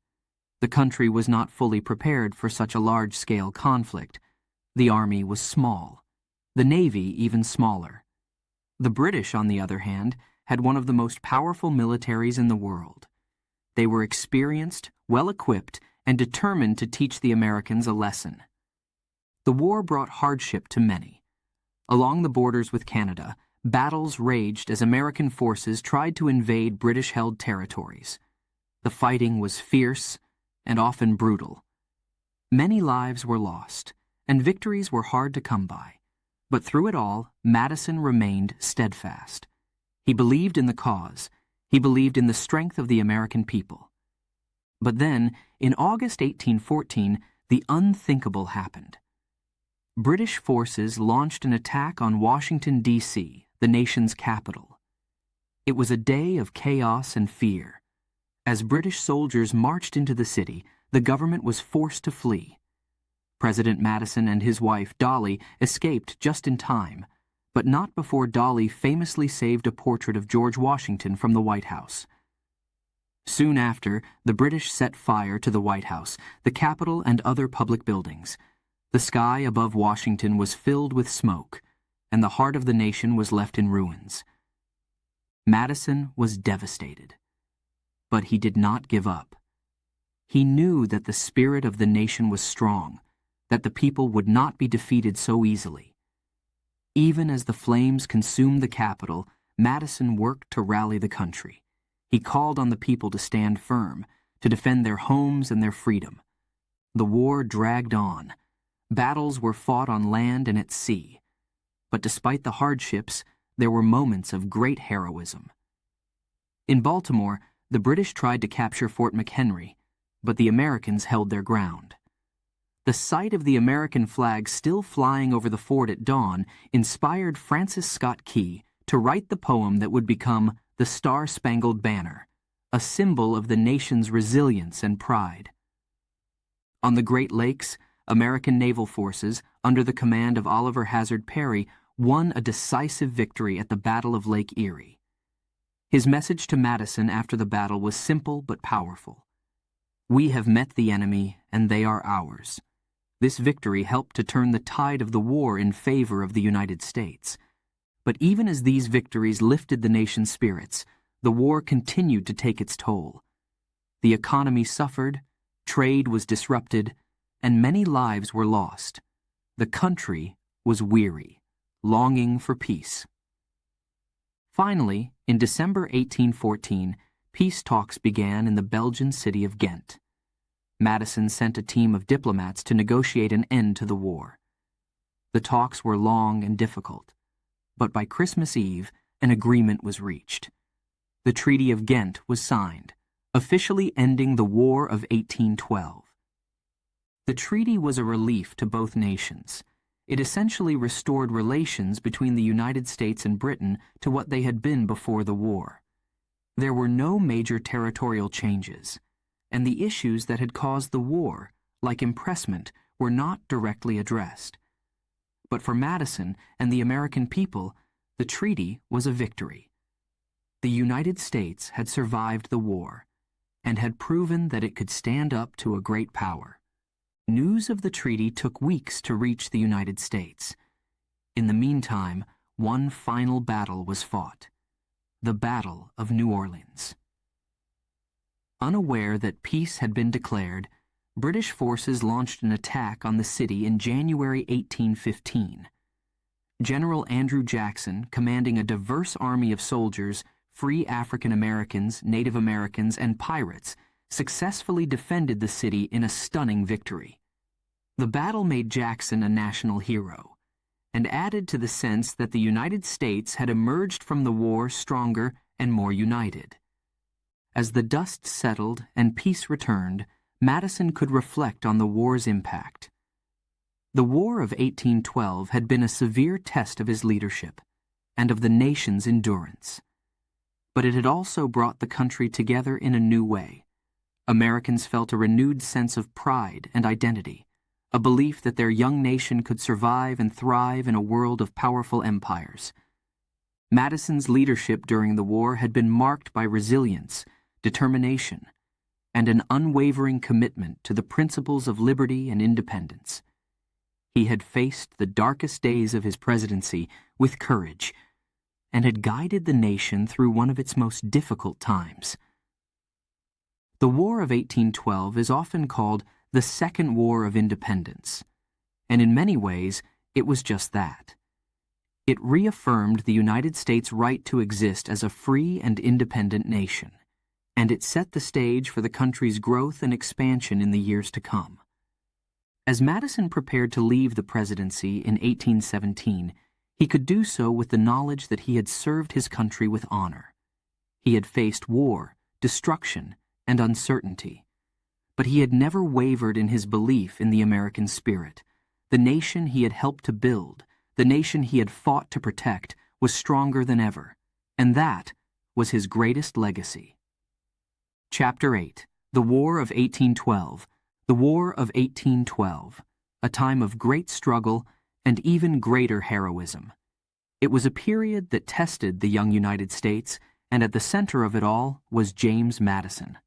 A: The country was not fully prepared for such a large-scale conflict. The army was small, the navy even smaller. The British, on the other hand, had one of the most powerful militaries in the world. They were experienced, well-equipped, and determined to teach the Americans a lesson. The war brought hardship to many. Along the borders with Canada, battles raged as American forces tried to invade British-held territories. The fighting was fierce and often brutal. Many lives were lost, and victories were hard to come by. But through it all, Madison remained steadfast. He believed in the cause. He believed in the strength of the American people. But then, in August 1814, the unthinkable happened. British forces launched an attack on Washington, D.C., the nation's capital. It was a day of chaos and fear. As British soldiers marched into the city, the government was forced to flee. President Madison and his wife, Dolly, escaped just in time, but not before Dolly famously saved a portrait of George Washington from the White House. Soon after, the British set fire to the White House, the Capitol, and other public buildings. The sky above Washington was filled with smoke, and the heart of the nation was left in ruins. Madison was devastated. But he did not give up. He knew that the spirit of the nation was strong, that the people would not be defeated so easily. Even as the flames consumed the Capitol, Madison worked to rally the country. He called on the people to stand firm, to defend their homes and their freedom. The war dragged on. Battles were fought on land and at sea. But despite the hardships, there were moments of great heroism. In Baltimore, the British tried to capture Fort McHenry, but the Americans held their ground. the sight of the American flag still flying over the fort at dawn inspired Francis Scott Key to write the poem that would become the Star-Spangled Banner, a symbol of the nation's resilience and pride. On the Great Lakes, American naval forces, under the command of Oliver Hazard Perry, won a decisive victory at the Battle of Lake Erie. His message to Madison after the battle was simple but powerful. "We have met the enemy, and they are ours." This victory helped to turn the tide of the war in favor of the United States. But even as these victories lifted the nation's spirits, the war continued to take its toll. The economy suffered, trade was disrupted, and many lives were lost. The country was weary, longing for peace. Finally, in December 1814, peace talks began in the Belgian city of Ghent. Madison sent a team of diplomats to negotiate an end to the war. The talks were long and difficult, but by Christmas Eve, an agreement was reached. The Treaty of Ghent was signed, officially ending the War of 1812. The treaty was a relief to both nations. It essentially restored relations between the United States and Britain to what they had been before the war. There were no major territorial changes, and the issues that had caused the war, like impressment, were not directly addressed. But for Madison and the American people, the treaty was a victory. The United States had survived the war and had proven that it could stand up to a great power. News of the treaty took weeks to reach the United States. In the meantime, one final battle was fought, the Battle of New Orleans. Unaware that peace had been declared, British forces launched an attack on the city in January 1815. General Andrew Jackson, commanding a diverse army of soldiers, free African Americans, Native Americans, and pirates, successfully defended the city in a stunning victory. The battle made Jackson a national hero and added to the sense that the United States had emerged from the war stronger and more united. As the dust settled and peace returned, Madison could reflect on the war's impact. The War of 1812 had been a severe test of his leadership and of the nation's endurance. But it had also brought the country together in a new way. Americans felt a renewed sense of pride and identity, a belief that their young nation could survive and thrive in a world of powerful empires. Madison's leadership during the war had been marked by resilience, determination, and an unwavering commitment to the principles of liberty and independence. He had faced the darkest days of his presidency with courage and had guided the nation through one of its most difficult times. The War of 1812 is often called the Second War of Independence, and in many ways it was just that. It reaffirmed the United States' right to exist as a free and independent nation, and it set the stage for the country's growth and expansion in the years to come. As Madison prepared to leave the presidency in 1817, he could do so with the knowledge that he had served his country with honor. He had faced war, destruction, and uncertainty, but he had never wavered in his belief in the American spirit. The nation he had helped to build, the nation he had fought to protect, was stronger than ever, and that was his greatest legacy. Chapter 8. The War of 1812. The War of 1812, a time of great struggle and even greater heroism. It was a period that tested the young United States, and at the center of it all was James Madison.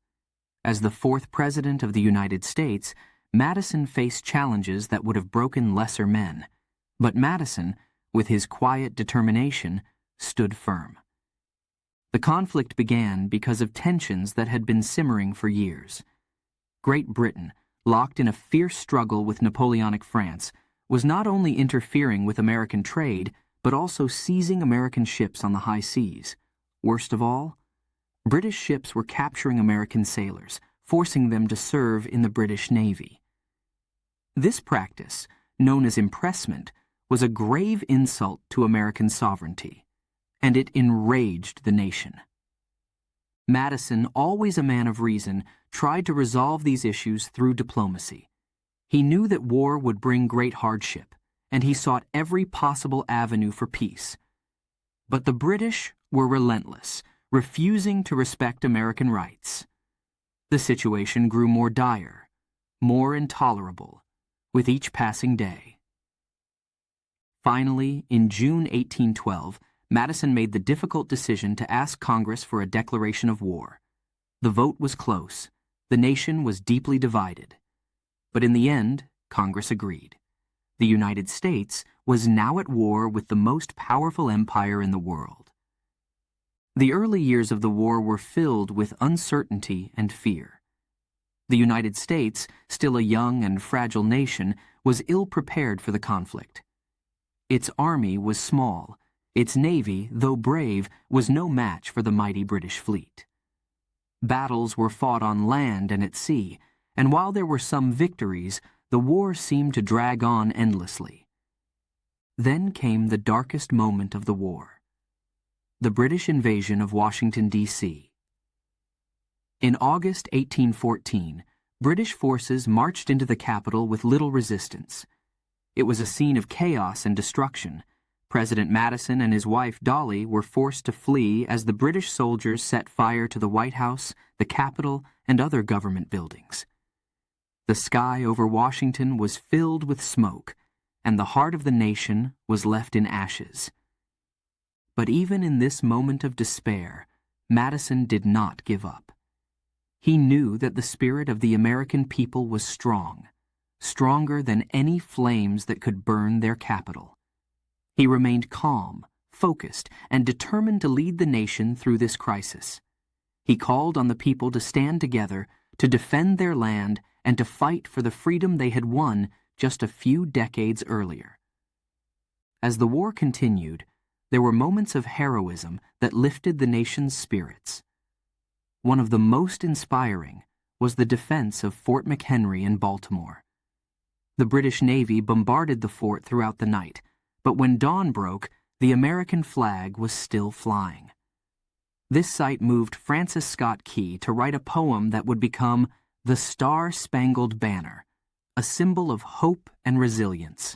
A: As the fourth president of the United States, Madison faced challenges that would have broken lesser men. But Madison, with his quiet determination, stood firm. The conflict began because of tensions that had been simmering for years. Great Britain, locked in a fierce struggle with Napoleonic France, was not only interfering with American trade, but also seizing American ships on the high seas. Worst of all, British ships were capturing American sailors, forcing them to serve in the British Navy. This practice, known as impressment, was a grave insult to American sovereignty, and it enraged the nation. Madison, always a man of reason, tried to resolve these issues through diplomacy. He knew that war would bring great hardship, and he sought every possible avenue for peace. But the British were relentless, refusing to respect American rights. The situation grew more dire, more intolerable, with each passing day. Finally, in June 1812, Madison made the difficult decision to ask Congress for a declaration of war. The vote was close. The nation was deeply divided. But in the end, Congress agreed. The United States was now at war with the most powerful empire in the world. The early years of the war were filled with uncertainty and fear. The United States, still a young and fragile nation, was ill-prepared for the conflict. Its army was small. Its navy, though brave, was no match for the mighty British fleet. Battles were fought on land and at sea, and while there were some victories, the war seemed to drag on endlessly. Then came the darkest moment of the war: the British invasion of Washington, D.C. In August 1814, British forces marched into the capital with little resistance. It was a scene of chaos and destruction. President Madison and his wife Dolly were forced to flee as the British soldiers set fire to the White House, the Capitol, and other government buildings. The sky over Washington was filled with smoke, and the heart of the nation was left in ashes. But even in this moment of despair, Madison did not give up. He knew that the spirit of the American people was strong, stronger than any flames that could burn their capital. He remained calm, focused, and determined to lead the nation through this crisis. He called on the people to stand together, to defend their land, and to fight for the freedom they had won just a few decades earlier. As the war continued, there were moments of heroism that lifted the nation's spirits. One of the most inspiring was the defense of Fort McHenry in Baltimore. The British Navy bombarded the fort throughout the night, but when dawn broke, the American flag was still flying. This sight moved Francis Scott Key to write a poem that would become the Star-Spangled Banner, a symbol of hope and resilience.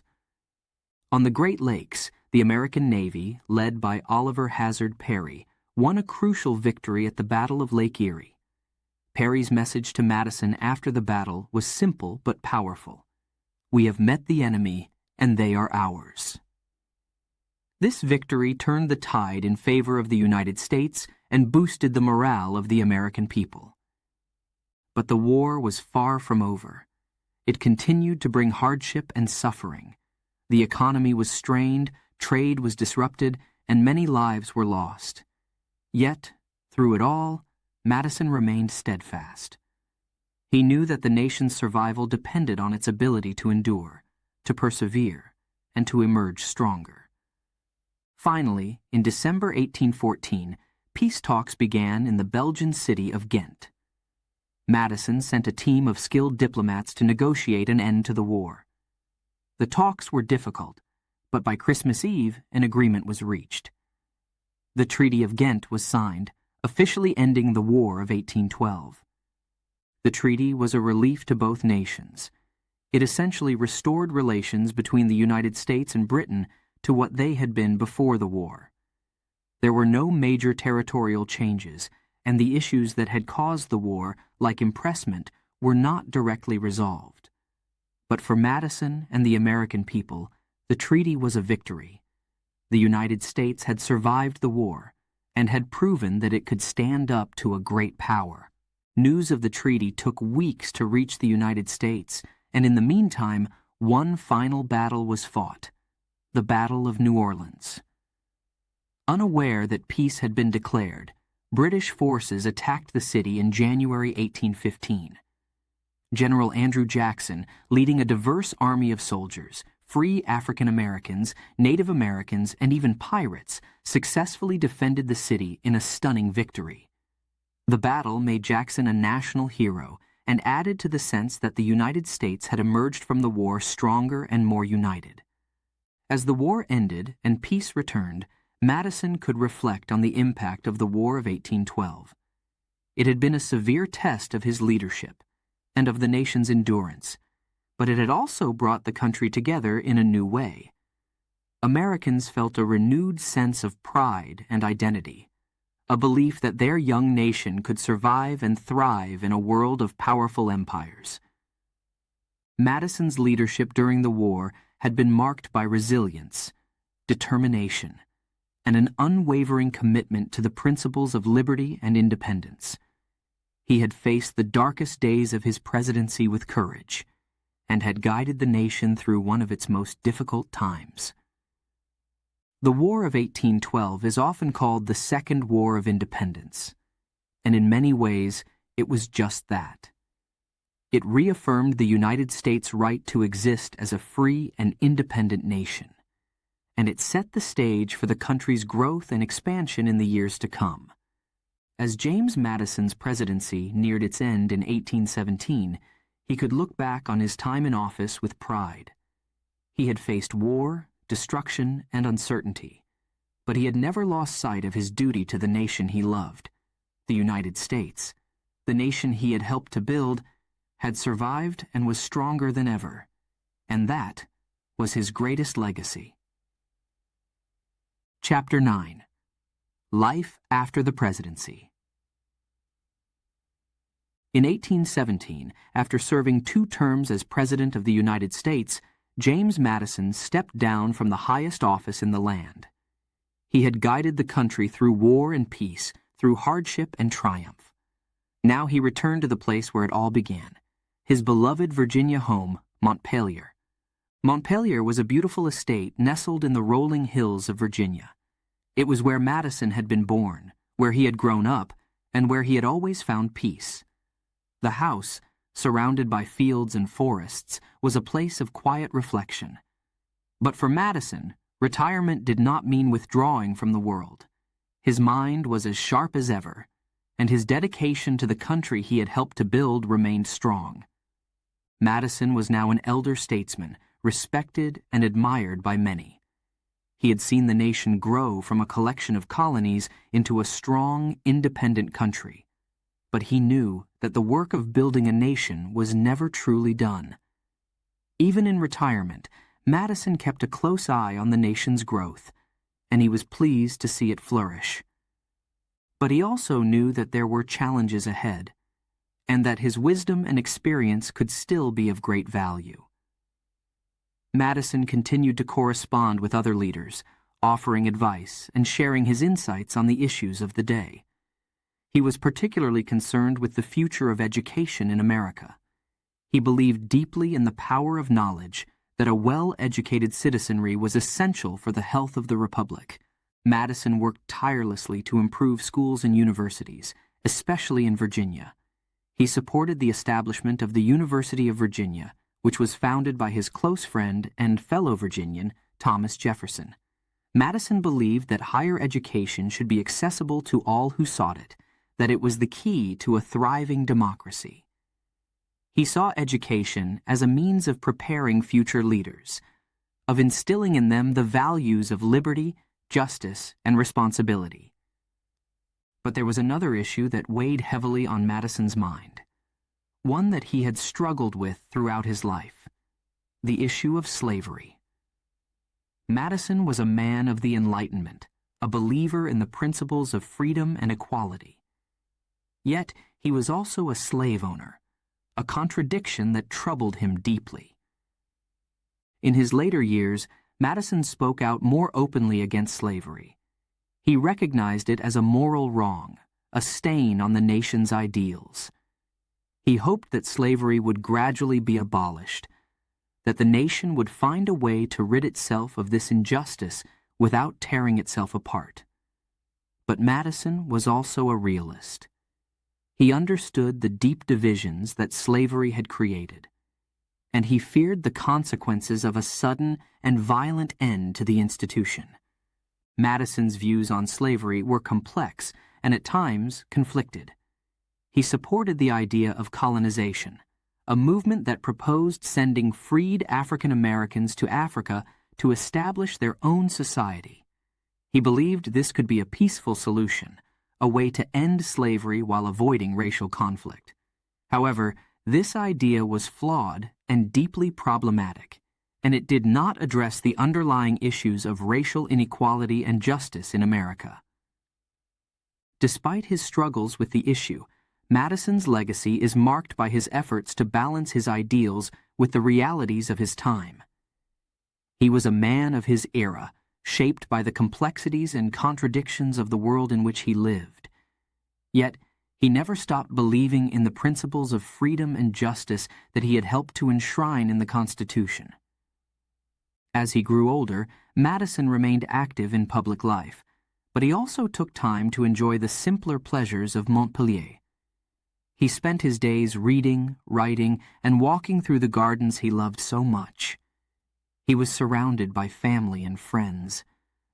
A: On the Great Lakes, the American Navy, led by Oliver Hazard Perry, won a crucial victory at the Battle of Lake Erie. Perry's message to Madison after the battle was simple but powerful: "We have met the enemy, and they are ours." This victory turned the tide in favor of the United States and boosted the morale of the American people. But the war was far from over. It continued to bring hardship and suffering. The economy was strained, trade was disrupted, and many lives were lost. Yet, through it all, Madison remained steadfast. He knew that the nation's survival depended on its ability to endure, to persevere, and to emerge stronger. Finally, in December 1814, peace talks began in the Belgian city of Ghent. Madison sent a team of skilled diplomats to negotiate an end to the war. The talks were difficult, but by Christmas Eve, an agreement was reached. The Treaty of Ghent was signed, officially ending the War of 1812. The treaty was a relief to both nations. It essentially restored relations between the United States and Britain to what they had been before the war. There were no major territorial changes, and the issues that had caused the war, like impressment, were not directly resolved. But for Madison and the American people, the treaty was a victory. The United States had survived the war and had proven that it could stand up to a great power. News of the treaty took weeks to reach the United States, and in the meantime, one final battle was fought: the Battle of New Orleans. Unaware that peace had been declared, British forces attacked the city in January 1815. General Andrew Jackson, leading a diverse army of soldiers, free African Americans, Native Americans, and even pirates, successfully defended the city in a stunning victory. The battle made Jackson a national hero and added to the sense that the United States had emerged from the war stronger and more united. As the war ended and peace returned, Madison could reflect on the impact of the War of 1812. It had been a severe test of his leadership and of the nation's endurance, but it had also brought the country together in a new way. Americans felt a renewed sense of pride and identity, a belief that their young nation could survive and thrive in a world of powerful empires. Madison's leadership during the war had been marked by resilience, determination, and an unwavering commitment to the principles of liberty and independence. He had faced the darkest days of his presidency with courage, and had guided the nation through one of its most difficult times. The War of 1812 is often called the Second War of Independence, and in many ways it was just that. It reaffirmed the United States' right to exist as a free and independent nation, and it set the stage for the country's growth and expansion in the years to come. As James Madison's presidency neared its end in 1817, he could look back on his time in office with pride. He had faced war, destruction, and uncertainty, but he had never lost sight of his duty to the nation he loved. The United States, the nation he had helped to build, had survived and was stronger than ever, and that was his greatest legacy. Chapter 9. Life After the Presidency. In 1817, after serving 2 terms as President of the United States, James Madison stepped down from the highest office in the land. He had guided the country through war and peace, through hardship and triumph. Now he returned to the place where it all began, his beloved Virginia home, Montpelier. Montpelier was a beautiful estate nestled in the rolling hills of Virginia. It was where Madison had been born, where he had grown up, and where he had always found peace. The house, surrounded by fields and forests, was a place of quiet reflection. But for Madison, retirement did not mean withdrawing from the world. His mind was as sharp as ever, and his dedication to the country he had helped to build remained strong. Madison was now an elder statesman, respected and admired by many. He had seen the nation grow from a collection of colonies into a strong, independent country. But he knew that the work of building a nation was never truly done. Even in retirement, Madison kept a close eye on the nation's growth, and he was pleased to see it flourish. But he also knew that there were challenges ahead, and that his wisdom and experience could still be of great value. Madison continued to correspond with other leaders, offering advice and sharing his insights on the issues of the day. He was particularly concerned with the future of education in America. He believed deeply in the power of knowledge, that a well-educated citizenry was essential for the health of the Republic. Madison worked tirelessly to improve schools and universities, especially in Virginia. He supported the establishment of the University of Virginia, which was founded by his close friend and fellow Virginian, Thomas Jefferson. Madison believed that higher education should be accessible to all who sought it, that it was the key to a thriving democracy. He saw education as a means of preparing future leaders, of instilling in them the values of liberty, justice, and responsibility. But there was another issue that weighed heavily on Madison's mind, one that he had struggled with throughout his life: the issue of slavery. Madison was a man of the Enlightenment, a believer in the principles of freedom and equality. Yet he was also a slave owner, a contradiction that troubled him deeply. In his later years, Madison spoke out more openly against slavery. He recognized it as a moral wrong, a stain on the nation's ideals. He hoped that slavery would gradually be abolished, that the nation would find a way to rid itself of this injustice without tearing itself apart. But Madison was also a realist. He understood the deep divisions that slavery had created, and he feared the consequences of a sudden and violent end to the institution. Madison's views on slavery were complex and at times conflicted. He supported the idea of colonization, a movement that proposed sending freed African Americans to Africa to establish their own society. He believed this could be a peaceful solution, a way to end slavery while avoiding racial conflict. However, this idea was flawed and deeply problematic, and it did not address the underlying issues of racial inequality and justice in America. Despite his struggles with the issue, Madison's legacy is marked by his efforts to balance his ideals with the realities of his time. He was a man of his era, shaped by the complexities and contradictions of the world in which he lived. Yet, he never stopped believing in the principles of freedom and justice that he had helped to enshrine in the Constitution. As he grew older, Madison remained active in public life, but he also took time to enjoy the simpler pleasures of Montpelier. He spent his days reading, writing, and walking through the gardens he loved so much. He was surrounded by family and friends,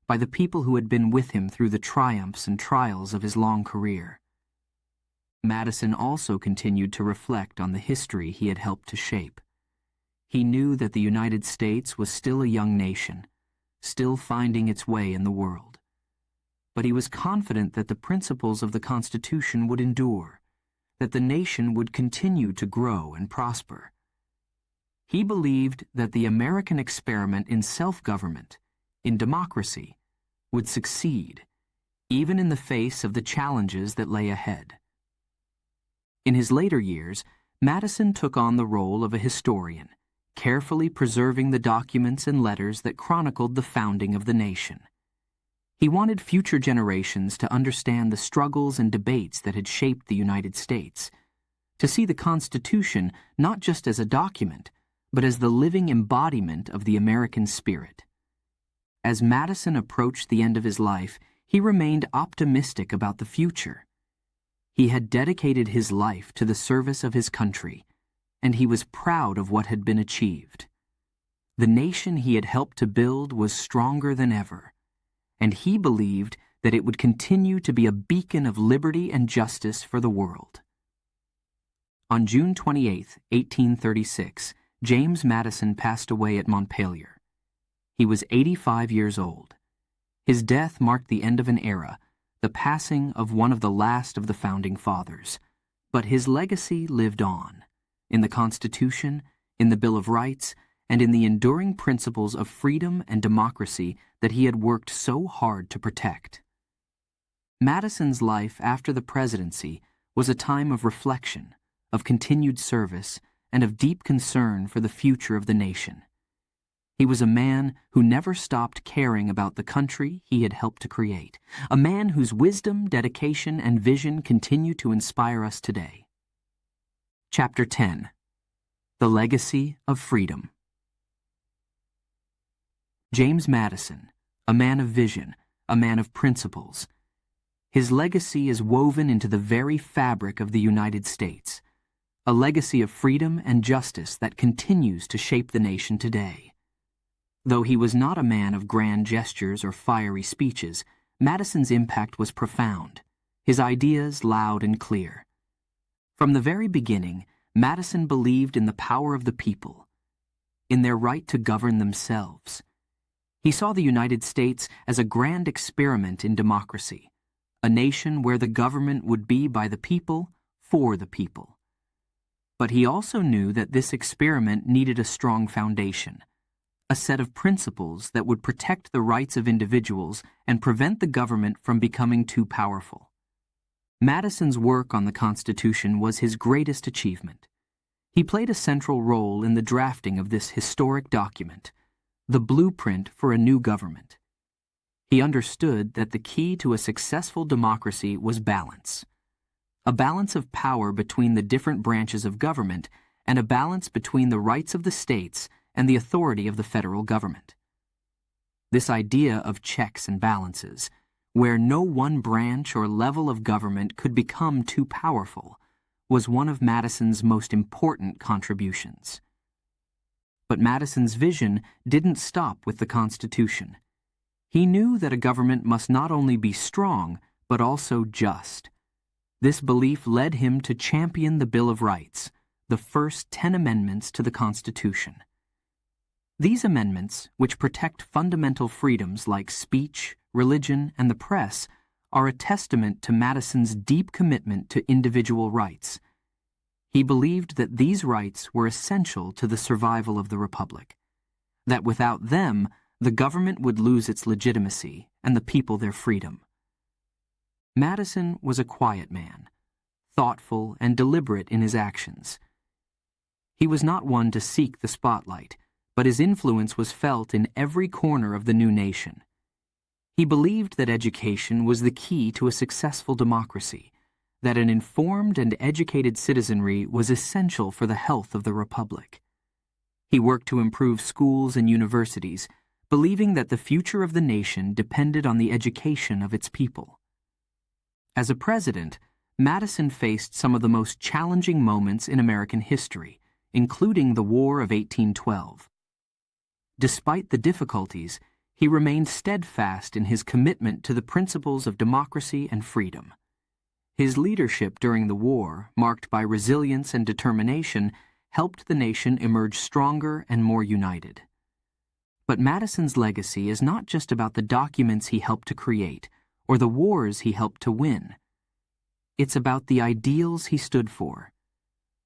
A: by the people who had been with him through the triumphs and trials of his long career. Madison also continued to reflect on the history he had helped to shape. He knew that the United States was still a young nation, still finding its way in the world. But he was confident that the principles of the Constitution would endure, that the nation would continue to grow and prosper. He believed that the American experiment in self-government, in democracy, would succeed, even in the face of the challenges that lay ahead. In his later years, Madison took on the role of a historian, carefully preserving the documents and letters that chronicled the founding of the nation. He wanted future generations to understand the struggles and debates that had shaped the United States, to see the Constitution not just as a document, but as the living embodiment of the American spirit. As Madison approached the end of his life, he remained optimistic about the future. He had dedicated his life to the service of his country, and he was proud of what had been achieved. The nation he had helped to build was stronger than ever, and he believed that it would continue to be a beacon of liberty and justice for the world. On June 28, 1836, James Madison passed away at Montpelier. He was 85 years old. His death marked the end of an era, the passing of one of the last of the Founding Fathers. But his legacy lived on, in the Constitution, in the Bill of Rights, and in the enduring principles of freedom and democracy that he had worked so hard to protect. Madison's life after the presidency was a time of reflection, of continued service, and of deep concern for the future of the nation. He was a man who never stopped caring about the country he had helped to create, a man whose wisdom, dedication, and vision continue to inspire us today. Chapter 10. The Legacy of Freedom. James Madison, a man of vision, a man of principles. His legacy is woven into the very fabric of the United States, a legacy of freedom and justice that continues to shape the nation today. Though he was not a man of grand gestures or fiery speeches, Madison's impact was profound, his ideas loud and clear. From the very beginning, Madison believed in the power of the people, in their right to govern themselves. He saw the United States as a grand experiment in democracy, a nation where the government would be by the people, for the people. But he also knew that this experiment needed a strong foundation, a set of principles that would protect the rights of individuals and prevent the government from becoming too powerful. Madison's work on the Constitution was his greatest achievement. He played a central role in the drafting of this historic document, the blueprint for a new government. He understood that the key to a successful democracy was balance, a balance of power between the different branches of government and a balance between the rights of the states and the authority of the federal government. This idea of checks and balances, where no one branch or level of government could become too powerful, was one of Madison's most important contributions. But Madison's vision didn't stop with the Constitution. He knew that a government must not only be strong, but also just. This belief led him to champion the Bill of Rights, the first 10 amendments to the Constitution. These amendments, which protect fundamental freedoms like speech, religion, and the press, are a testament to Madison's deep commitment to individual rights. He believed that these rights were essential to the survival of the Republic, that without them, the government would lose its legitimacy and the people their freedom. Madison was a quiet man, thoughtful and deliberate in his actions. He was not one to seek the spotlight, but his influence was felt in every corner of the new nation. He believed that education was the key to a successful democracy, that an informed and educated citizenry was essential for the health of the Republic. He worked to improve schools and universities, believing that the future of the nation depended on the education of its people. As a president, Madison faced some of the most challenging moments in American history, including the War of 1812. Despite the difficulties, he remained steadfast in his commitment to the principles of democracy and freedom. His leadership during the war, marked by resilience and determination, helped the nation emerge stronger and more united. But Madison's legacy is not just about the documents he helped to create or the wars he helped to win. It's about the ideals he stood for,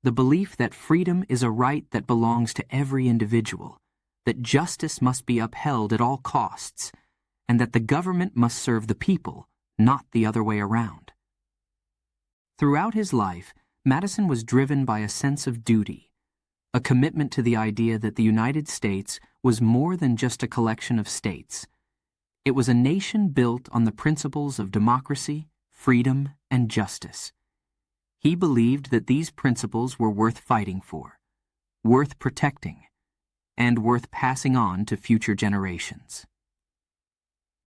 A: the belief that freedom is a right that belongs to every individual, that justice must be upheld at all costs, and that the government must serve the people, not the other way around. Throughout his life, Madison was driven by a sense of duty, a commitment to the idea that the United States was more than just a collection of states. It was a nation built on the principles of democracy, freedom, and justice. He believed that these principles were worth fighting for, worth protecting, and worth passing on to future generations.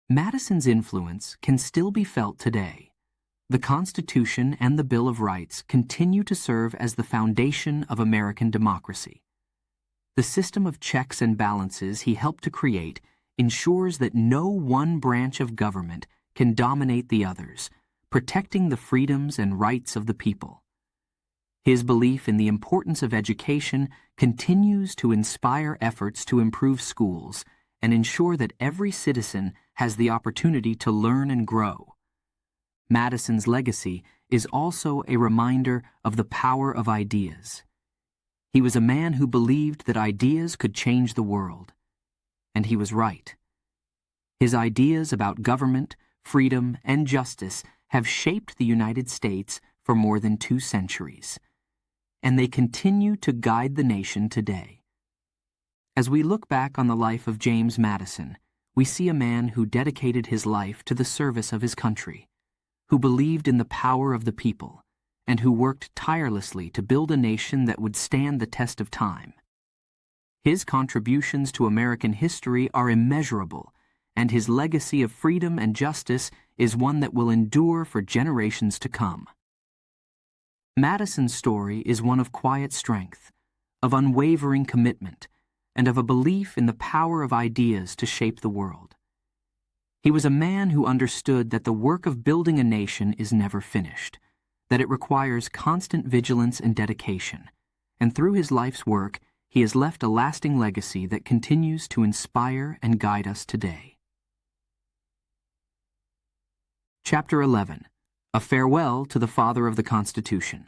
A: Madison's influence can still be felt today. The Constitution and the Bill of Rights continue to serve as the foundation of American democracy. The system of checks and balances he helped to create ensures that no one branch of government can dominate the others, protecting the freedoms and rights of the people. His belief in the importance of education continues to inspire efforts to improve schools and ensure that every citizen has the opportunity to learn and grow. Madison's legacy is also a reminder of the power of ideas. He was a man who believed that ideas could change the world, and he was right. His ideas about government, freedom, and justice have shaped the United States for more than 2 centuries, and they continue to guide the nation today. As we look back on the life of James Madison, we see a man who dedicated his life to the service of his country, who believed in the power of the people, and who worked tirelessly to build a nation that would stand the test of time. His contributions to American history are immeasurable, and his legacy of freedom and justice is one that will endure for generations to come. Madison's story is one of quiet strength, of unwavering commitment, and of a belief in the power of ideas to shape the world. He was a man who understood that the work of building a nation is never finished, that it requires constant vigilance and dedication, and through his life's work, he has left a lasting legacy that continues to inspire and guide us today. Chapter 11. A Farewell to the Father of the Constitution.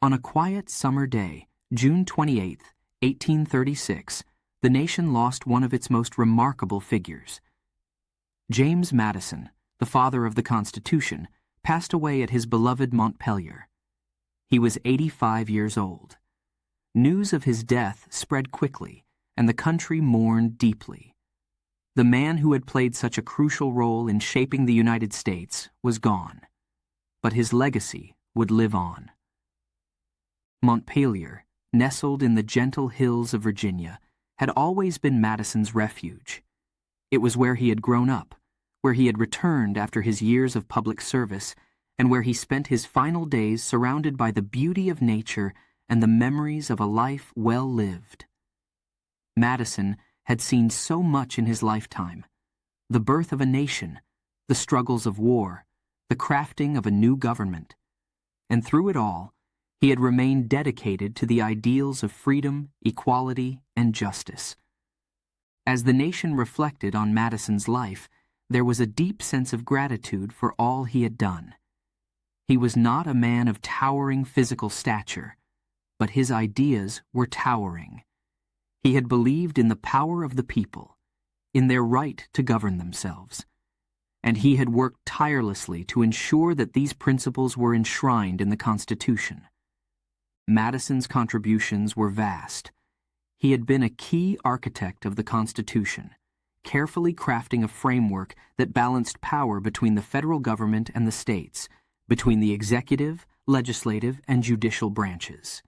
A: On a quiet summer day, June 28, 1836, the nation lost one of its most remarkable figures. James Madison, the father of the Constitution, passed away at his beloved Montpelier. He was 85 years old. News of his death spread quickly, and the country mourned deeply. The man who had played such a crucial role in shaping the United States was gone, but his legacy would live on. Montpelier, nestled in the gentle hills of Virginia, had always been Madison's refuge. It was where he had grown up, where he had returned after his years of public service, and where he spent his final days surrounded by the beauty of nature and the memories of a life well lived. Madison had seen so much in his lifetime: the birth of a nation, the struggles of war, the crafting of a new government. And through it all, he had remained dedicated to the ideals of freedom, equality, and justice. As the nation reflected on Madison's life, there was a deep sense of gratitude for all he had done. He was not a man of towering physical stature, but his ideas were towering. He had believed in the power of the people, in their right to govern themselves, and he had worked tirelessly to ensure that these principles were enshrined in the Constitution. Madison's contributions were vast. He had been a key architect of the Constitution, carefully crafting a framework that balanced power between the federal government and the states, between the executive, legislative, and judicial branches.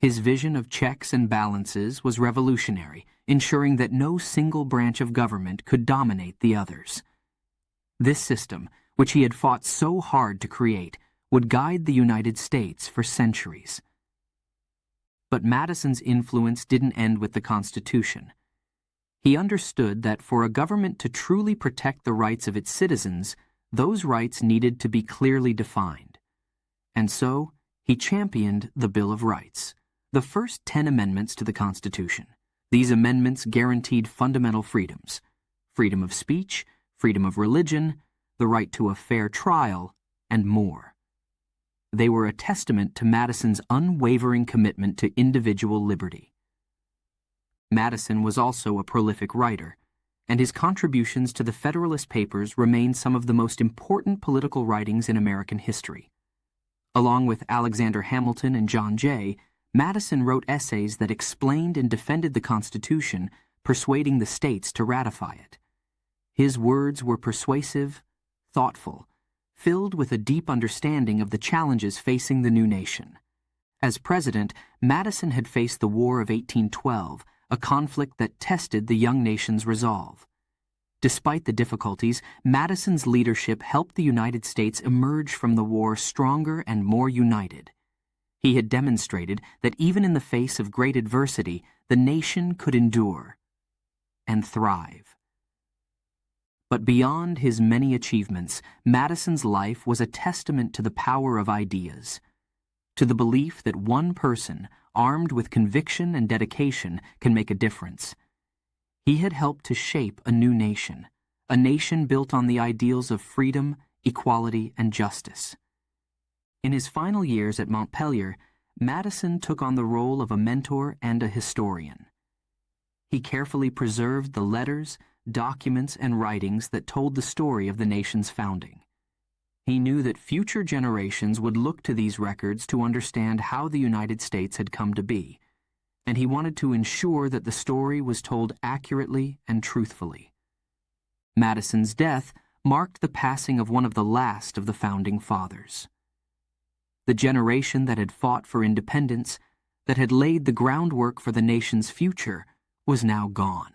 A: His vision of checks and balances was revolutionary, ensuring that no single branch of government could dominate the others. This system, which he had fought so hard to create, would guide the United States for centuries. But Madison's influence didn't end with the Constitution. He understood that for a government to truly protect the rights of its citizens, those rights needed to be clearly defined. And so, he championed the Bill of Rights, the first 10 amendments to the Constitution. These amendments guaranteed fundamental freedoms: freedom of speech, freedom of religion, the right to a fair trial, and more. They were a testament to Madison's unwavering commitment to individual liberty. Madison was also a prolific writer, and his contributions to the Federalist Papers remain some of the most important political writings in American history. Along with Alexander Hamilton and John Jay, Madison wrote essays that explained and defended the Constitution, persuading the states to ratify it. His words were persuasive, thoughtful, filled with a deep understanding of the challenges facing the new nation. As president, Madison had faced the War of 1812, a conflict that tested the young nation's resolve. Despite the difficulties, Madison's leadership helped the United States emerge from the war stronger and more united. He had demonstrated that even in the face of great adversity, the nation could endure and thrive. But beyond his many achievements, Madison's life was a testament to the power of ideas, to the belief that one person, armed with conviction and dedication, can make a difference. He had helped to shape a new nation, a nation built on the ideals of freedom, equality, and justice. In his final years at Montpelier, Madison took on the role of a mentor and a historian. He carefully preserved the letters, documents, and writings that told the story of the nation's founding. He knew that future generations would look to these records to understand how the United States had come to be, and he wanted to ensure that the story was told accurately and truthfully. Madison's death marked the passing of one of the last of the Founding Fathers. The generation that had fought for independence, that had laid the groundwork for the nation's future, was now gone.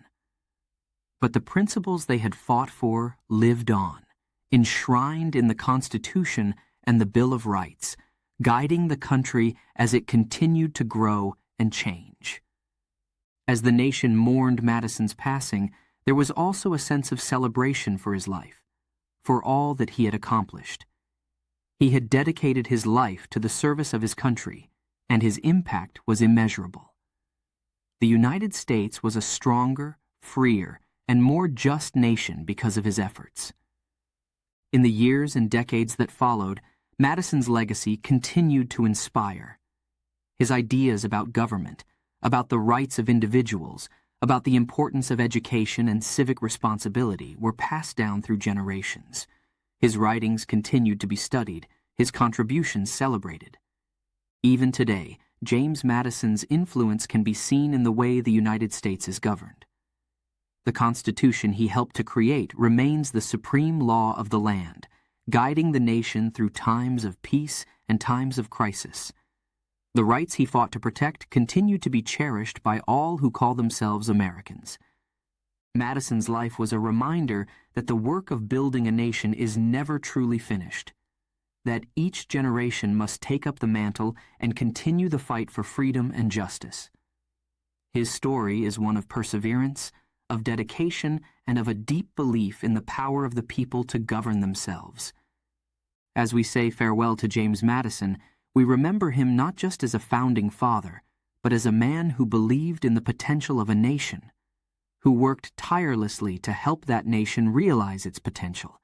A: But the principles they had fought for lived on, enshrined in the Constitution and the Bill of Rights, guiding the country as it continued to grow and change. As the nation mourned Madison's passing, there was also a sense of celebration for his life, for all that he had accomplished. He had dedicated his life to the service of his country, and his impact was immeasurable. The United States was a stronger, freer, and more just nation because of his efforts. In the years and decades that followed, Madison's legacy continued to inspire. His ideas about government, about the rights of individuals, about the importance of education and civic responsibility were passed down through generations. His writings continued to be studied, his contributions celebrated. Even today, James Madison's influence can be seen in the way the United States is governed. The Constitution he helped to create remains the supreme law of the land, guiding the nation through times of peace and times of crisis. The rights he fought to protect continue to be cherished by all who call themselves Americans. Madison's life was a reminder that the work of building a nation is never truly finished, that each generation must take up the mantle and continue the fight for freedom and justice. His story is one of perseverance, of dedication, and of a deep belief in the power of the people to govern themselves. As we say farewell to James Madison, we remember him not just as a founding father, but as a man who believed in the potential of a nation, who worked tirelessly to help that nation realize its potential,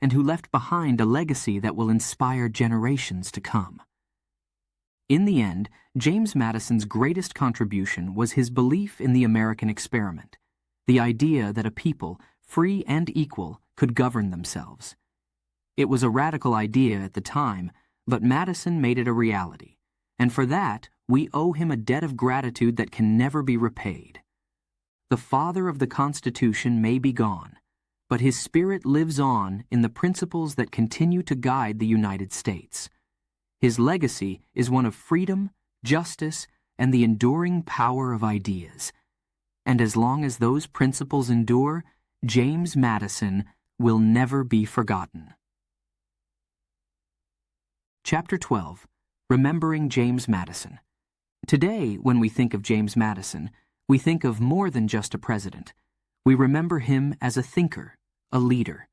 A: and who left behind a legacy that will inspire generations to come. In the end, James Madison's greatest contribution was his belief in the American experiment, the idea that a people, free and equal, could govern themselves. It was a radical idea at the time, but Madison made it a reality, and for that, we owe him a debt of gratitude that can never be repaid. The father of the Constitution may be gone, but his spirit lives on in the principles that continue to guide the United States. His legacy is one of freedom, justice, and the enduring power of ideas. And as long as those principles endure, James Madison will never be forgotten. Chapter 12. Remembering James Madison. Today, when we think of James Madison, we think of more than just a president. We remember him as a thinker, a leader,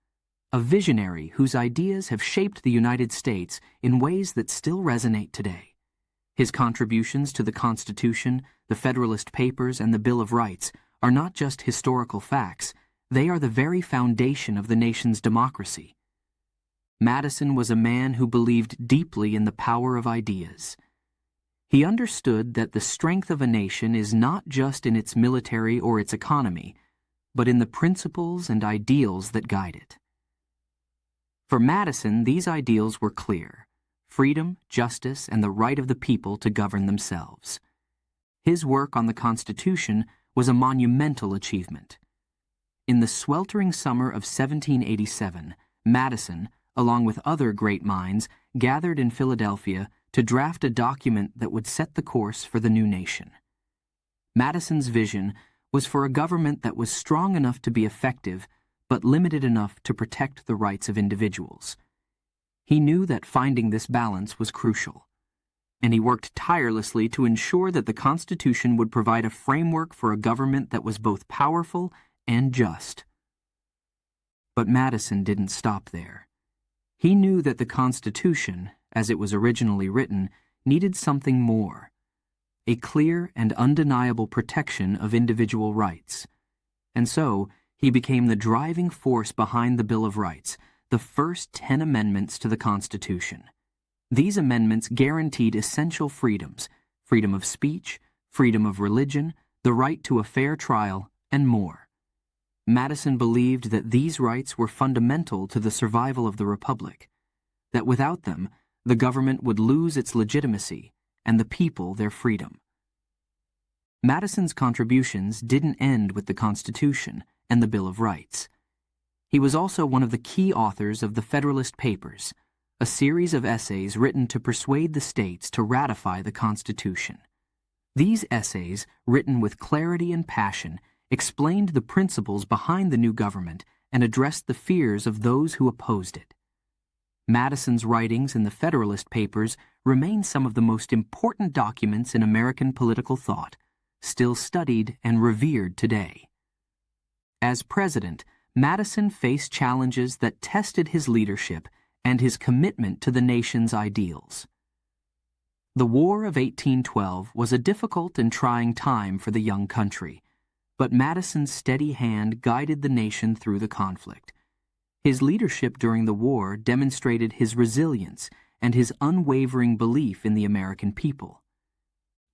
A: a visionary whose ideas have shaped the United States in ways that still resonate today. His contributions to the Constitution, the Federalist Papers, and the Bill of Rights are not just historical facts, they are the very foundation of the nation's democracy. Madison was a man who believed deeply in the power of ideas. He understood that the strength of a nation is not just in its military or its economy, but in the principles and ideals that guide it. For Madison, these ideals were clear: freedom, justice, and the right of the people to govern themselves. His work on the Constitution was a monumental achievement. In the sweltering summer of 1787, Madison, along with other great minds, gathered in Philadelphia to draft a document that would set the course for the new nation. Madison's vision was for a government that was strong enough to be effective, but limited enough to protect the rights of individuals. He knew that finding this balance was crucial, and he worked tirelessly to ensure that the Constitution would provide a framework for a government that was both powerful and just. But Madison didn't stop there. He knew that the Constitution, as it was originally written, needed something more: a clear and undeniable protection of individual rights. And so, he became the driving force behind the Bill of Rights, the first 10 amendments to the Constitution. These amendments guaranteed essential freedoms: freedom of speech, freedom of religion, the right to a fair trial, and more. Madison believed that these rights were fundamental to the survival of the Republic, that without them, the government would lose its legitimacy and the people their freedom. Madison's contributions didn't end with the Constitution and the Bill of Rights. He was also one of the key authors of the Federalist Papers, a series of essays written to persuade the states to ratify the Constitution. These essays, written with clarity and passion, explained the principles behind the new government and addressed the fears of those who opposed it. Madison's writings in the Federalist Papers remain some of the most important documents in American political thought, still studied and revered today. As president, Madison faced challenges that tested his leadership and his commitment to the nation's ideals. The War of 1812 was a difficult and trying time for the young country, but Madison's steady hand guided the nation through the conflict. His leadership during the war demonstrated his resilience and his unwavering belief in the American people.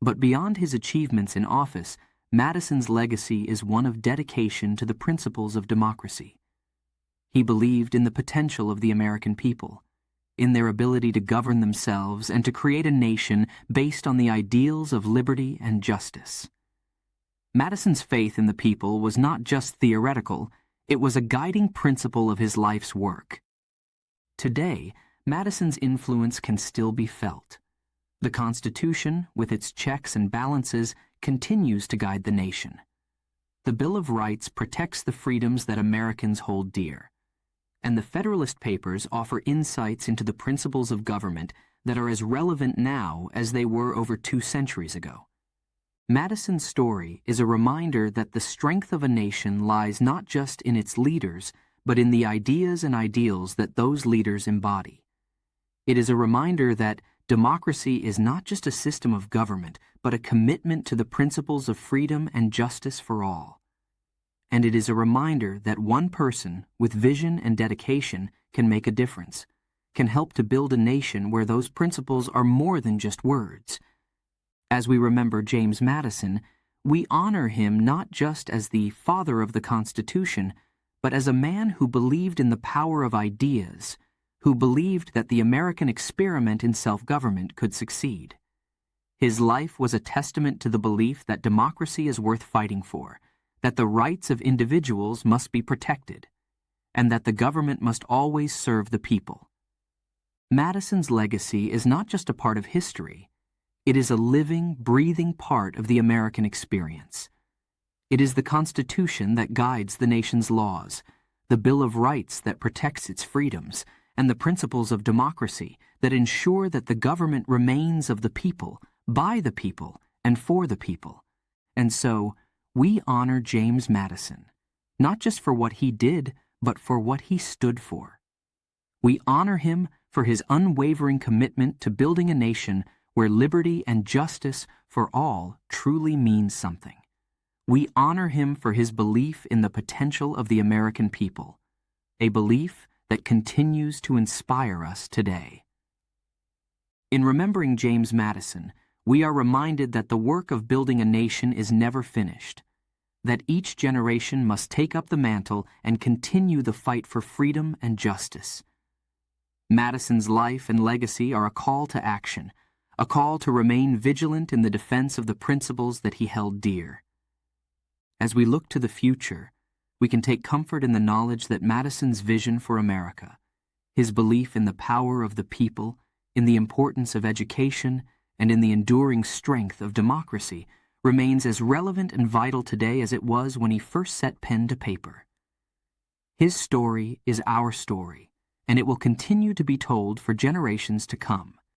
A: But beyond his achievements in office, Madison's legacy is one of dedication to the principles of democracy. He believed in the potential of the American people, in their ability to govern themselves and to create a nation based on the ideals of liberty and justice. Madison's faith in the people was not just theoretical, it was a guiding principle of his life's work. Today, Madison's influence can still be felt. The Constitution, with its checks and balances, continues to guide the nation. The Bill of Rights protects the freedoms that Americans hold dear, and the Federalist Papers offer insights into the principles of government that are as relevant now as they were over 2 centuries ago. Madison's story is a reminder that the strength of a nation lies not just in its leaders, but in the ideas and ideals that those leaders embody. It is a reminder that democracy is not just a system of government, but a commitment to the principles of freedom and justice for all. And it is a reminder that one person with vision and dedication can make a difference, can help to build a nation where those principles are more than just words. As we remember James Madison, we honor him not just as the father of the Constitution, but as a man who believed in the power of ideas, who believed that the American experiment in self-government could succeed. His life was a testament to the belief that democracy is worth fighting for, that the rights of individuals must be protected, and that the government must always serve the people. Madison's legacy is not just a part of history. It is a living, breathing part of the American experience. It is the Constitution that guides the nation's laws, the Bill of Rights that protects its freedoms, and the principles of democracy that ensure that the government remains of the people, by the people, and for the people. And so, we honor James Madison, not just for what he did, but for what he stood for. We honor him for his unwavering commitment to building a nation where liberty and justice for all truly means something. We honor him for his belief in the potential of the American people, a belief that continues to inspire us today. In remembering James Madison, we are reminded that the work of building a nation is never finished, that each generation must take up the mantle and continue the fight for freedom and justice. Madison's life and legacy are a call to action, a call to remain vigilant in the defense of the principles that he held dear. As we look to the future, we can take comfort in the knowledge that Madison's vision for America, his belief in the power of the people, in the importance of education, and in the enduring strength of democracy, remains as relevant and vital today as it was when he first set pen to paper. His story is our story, and it will continue to be told for generations to come.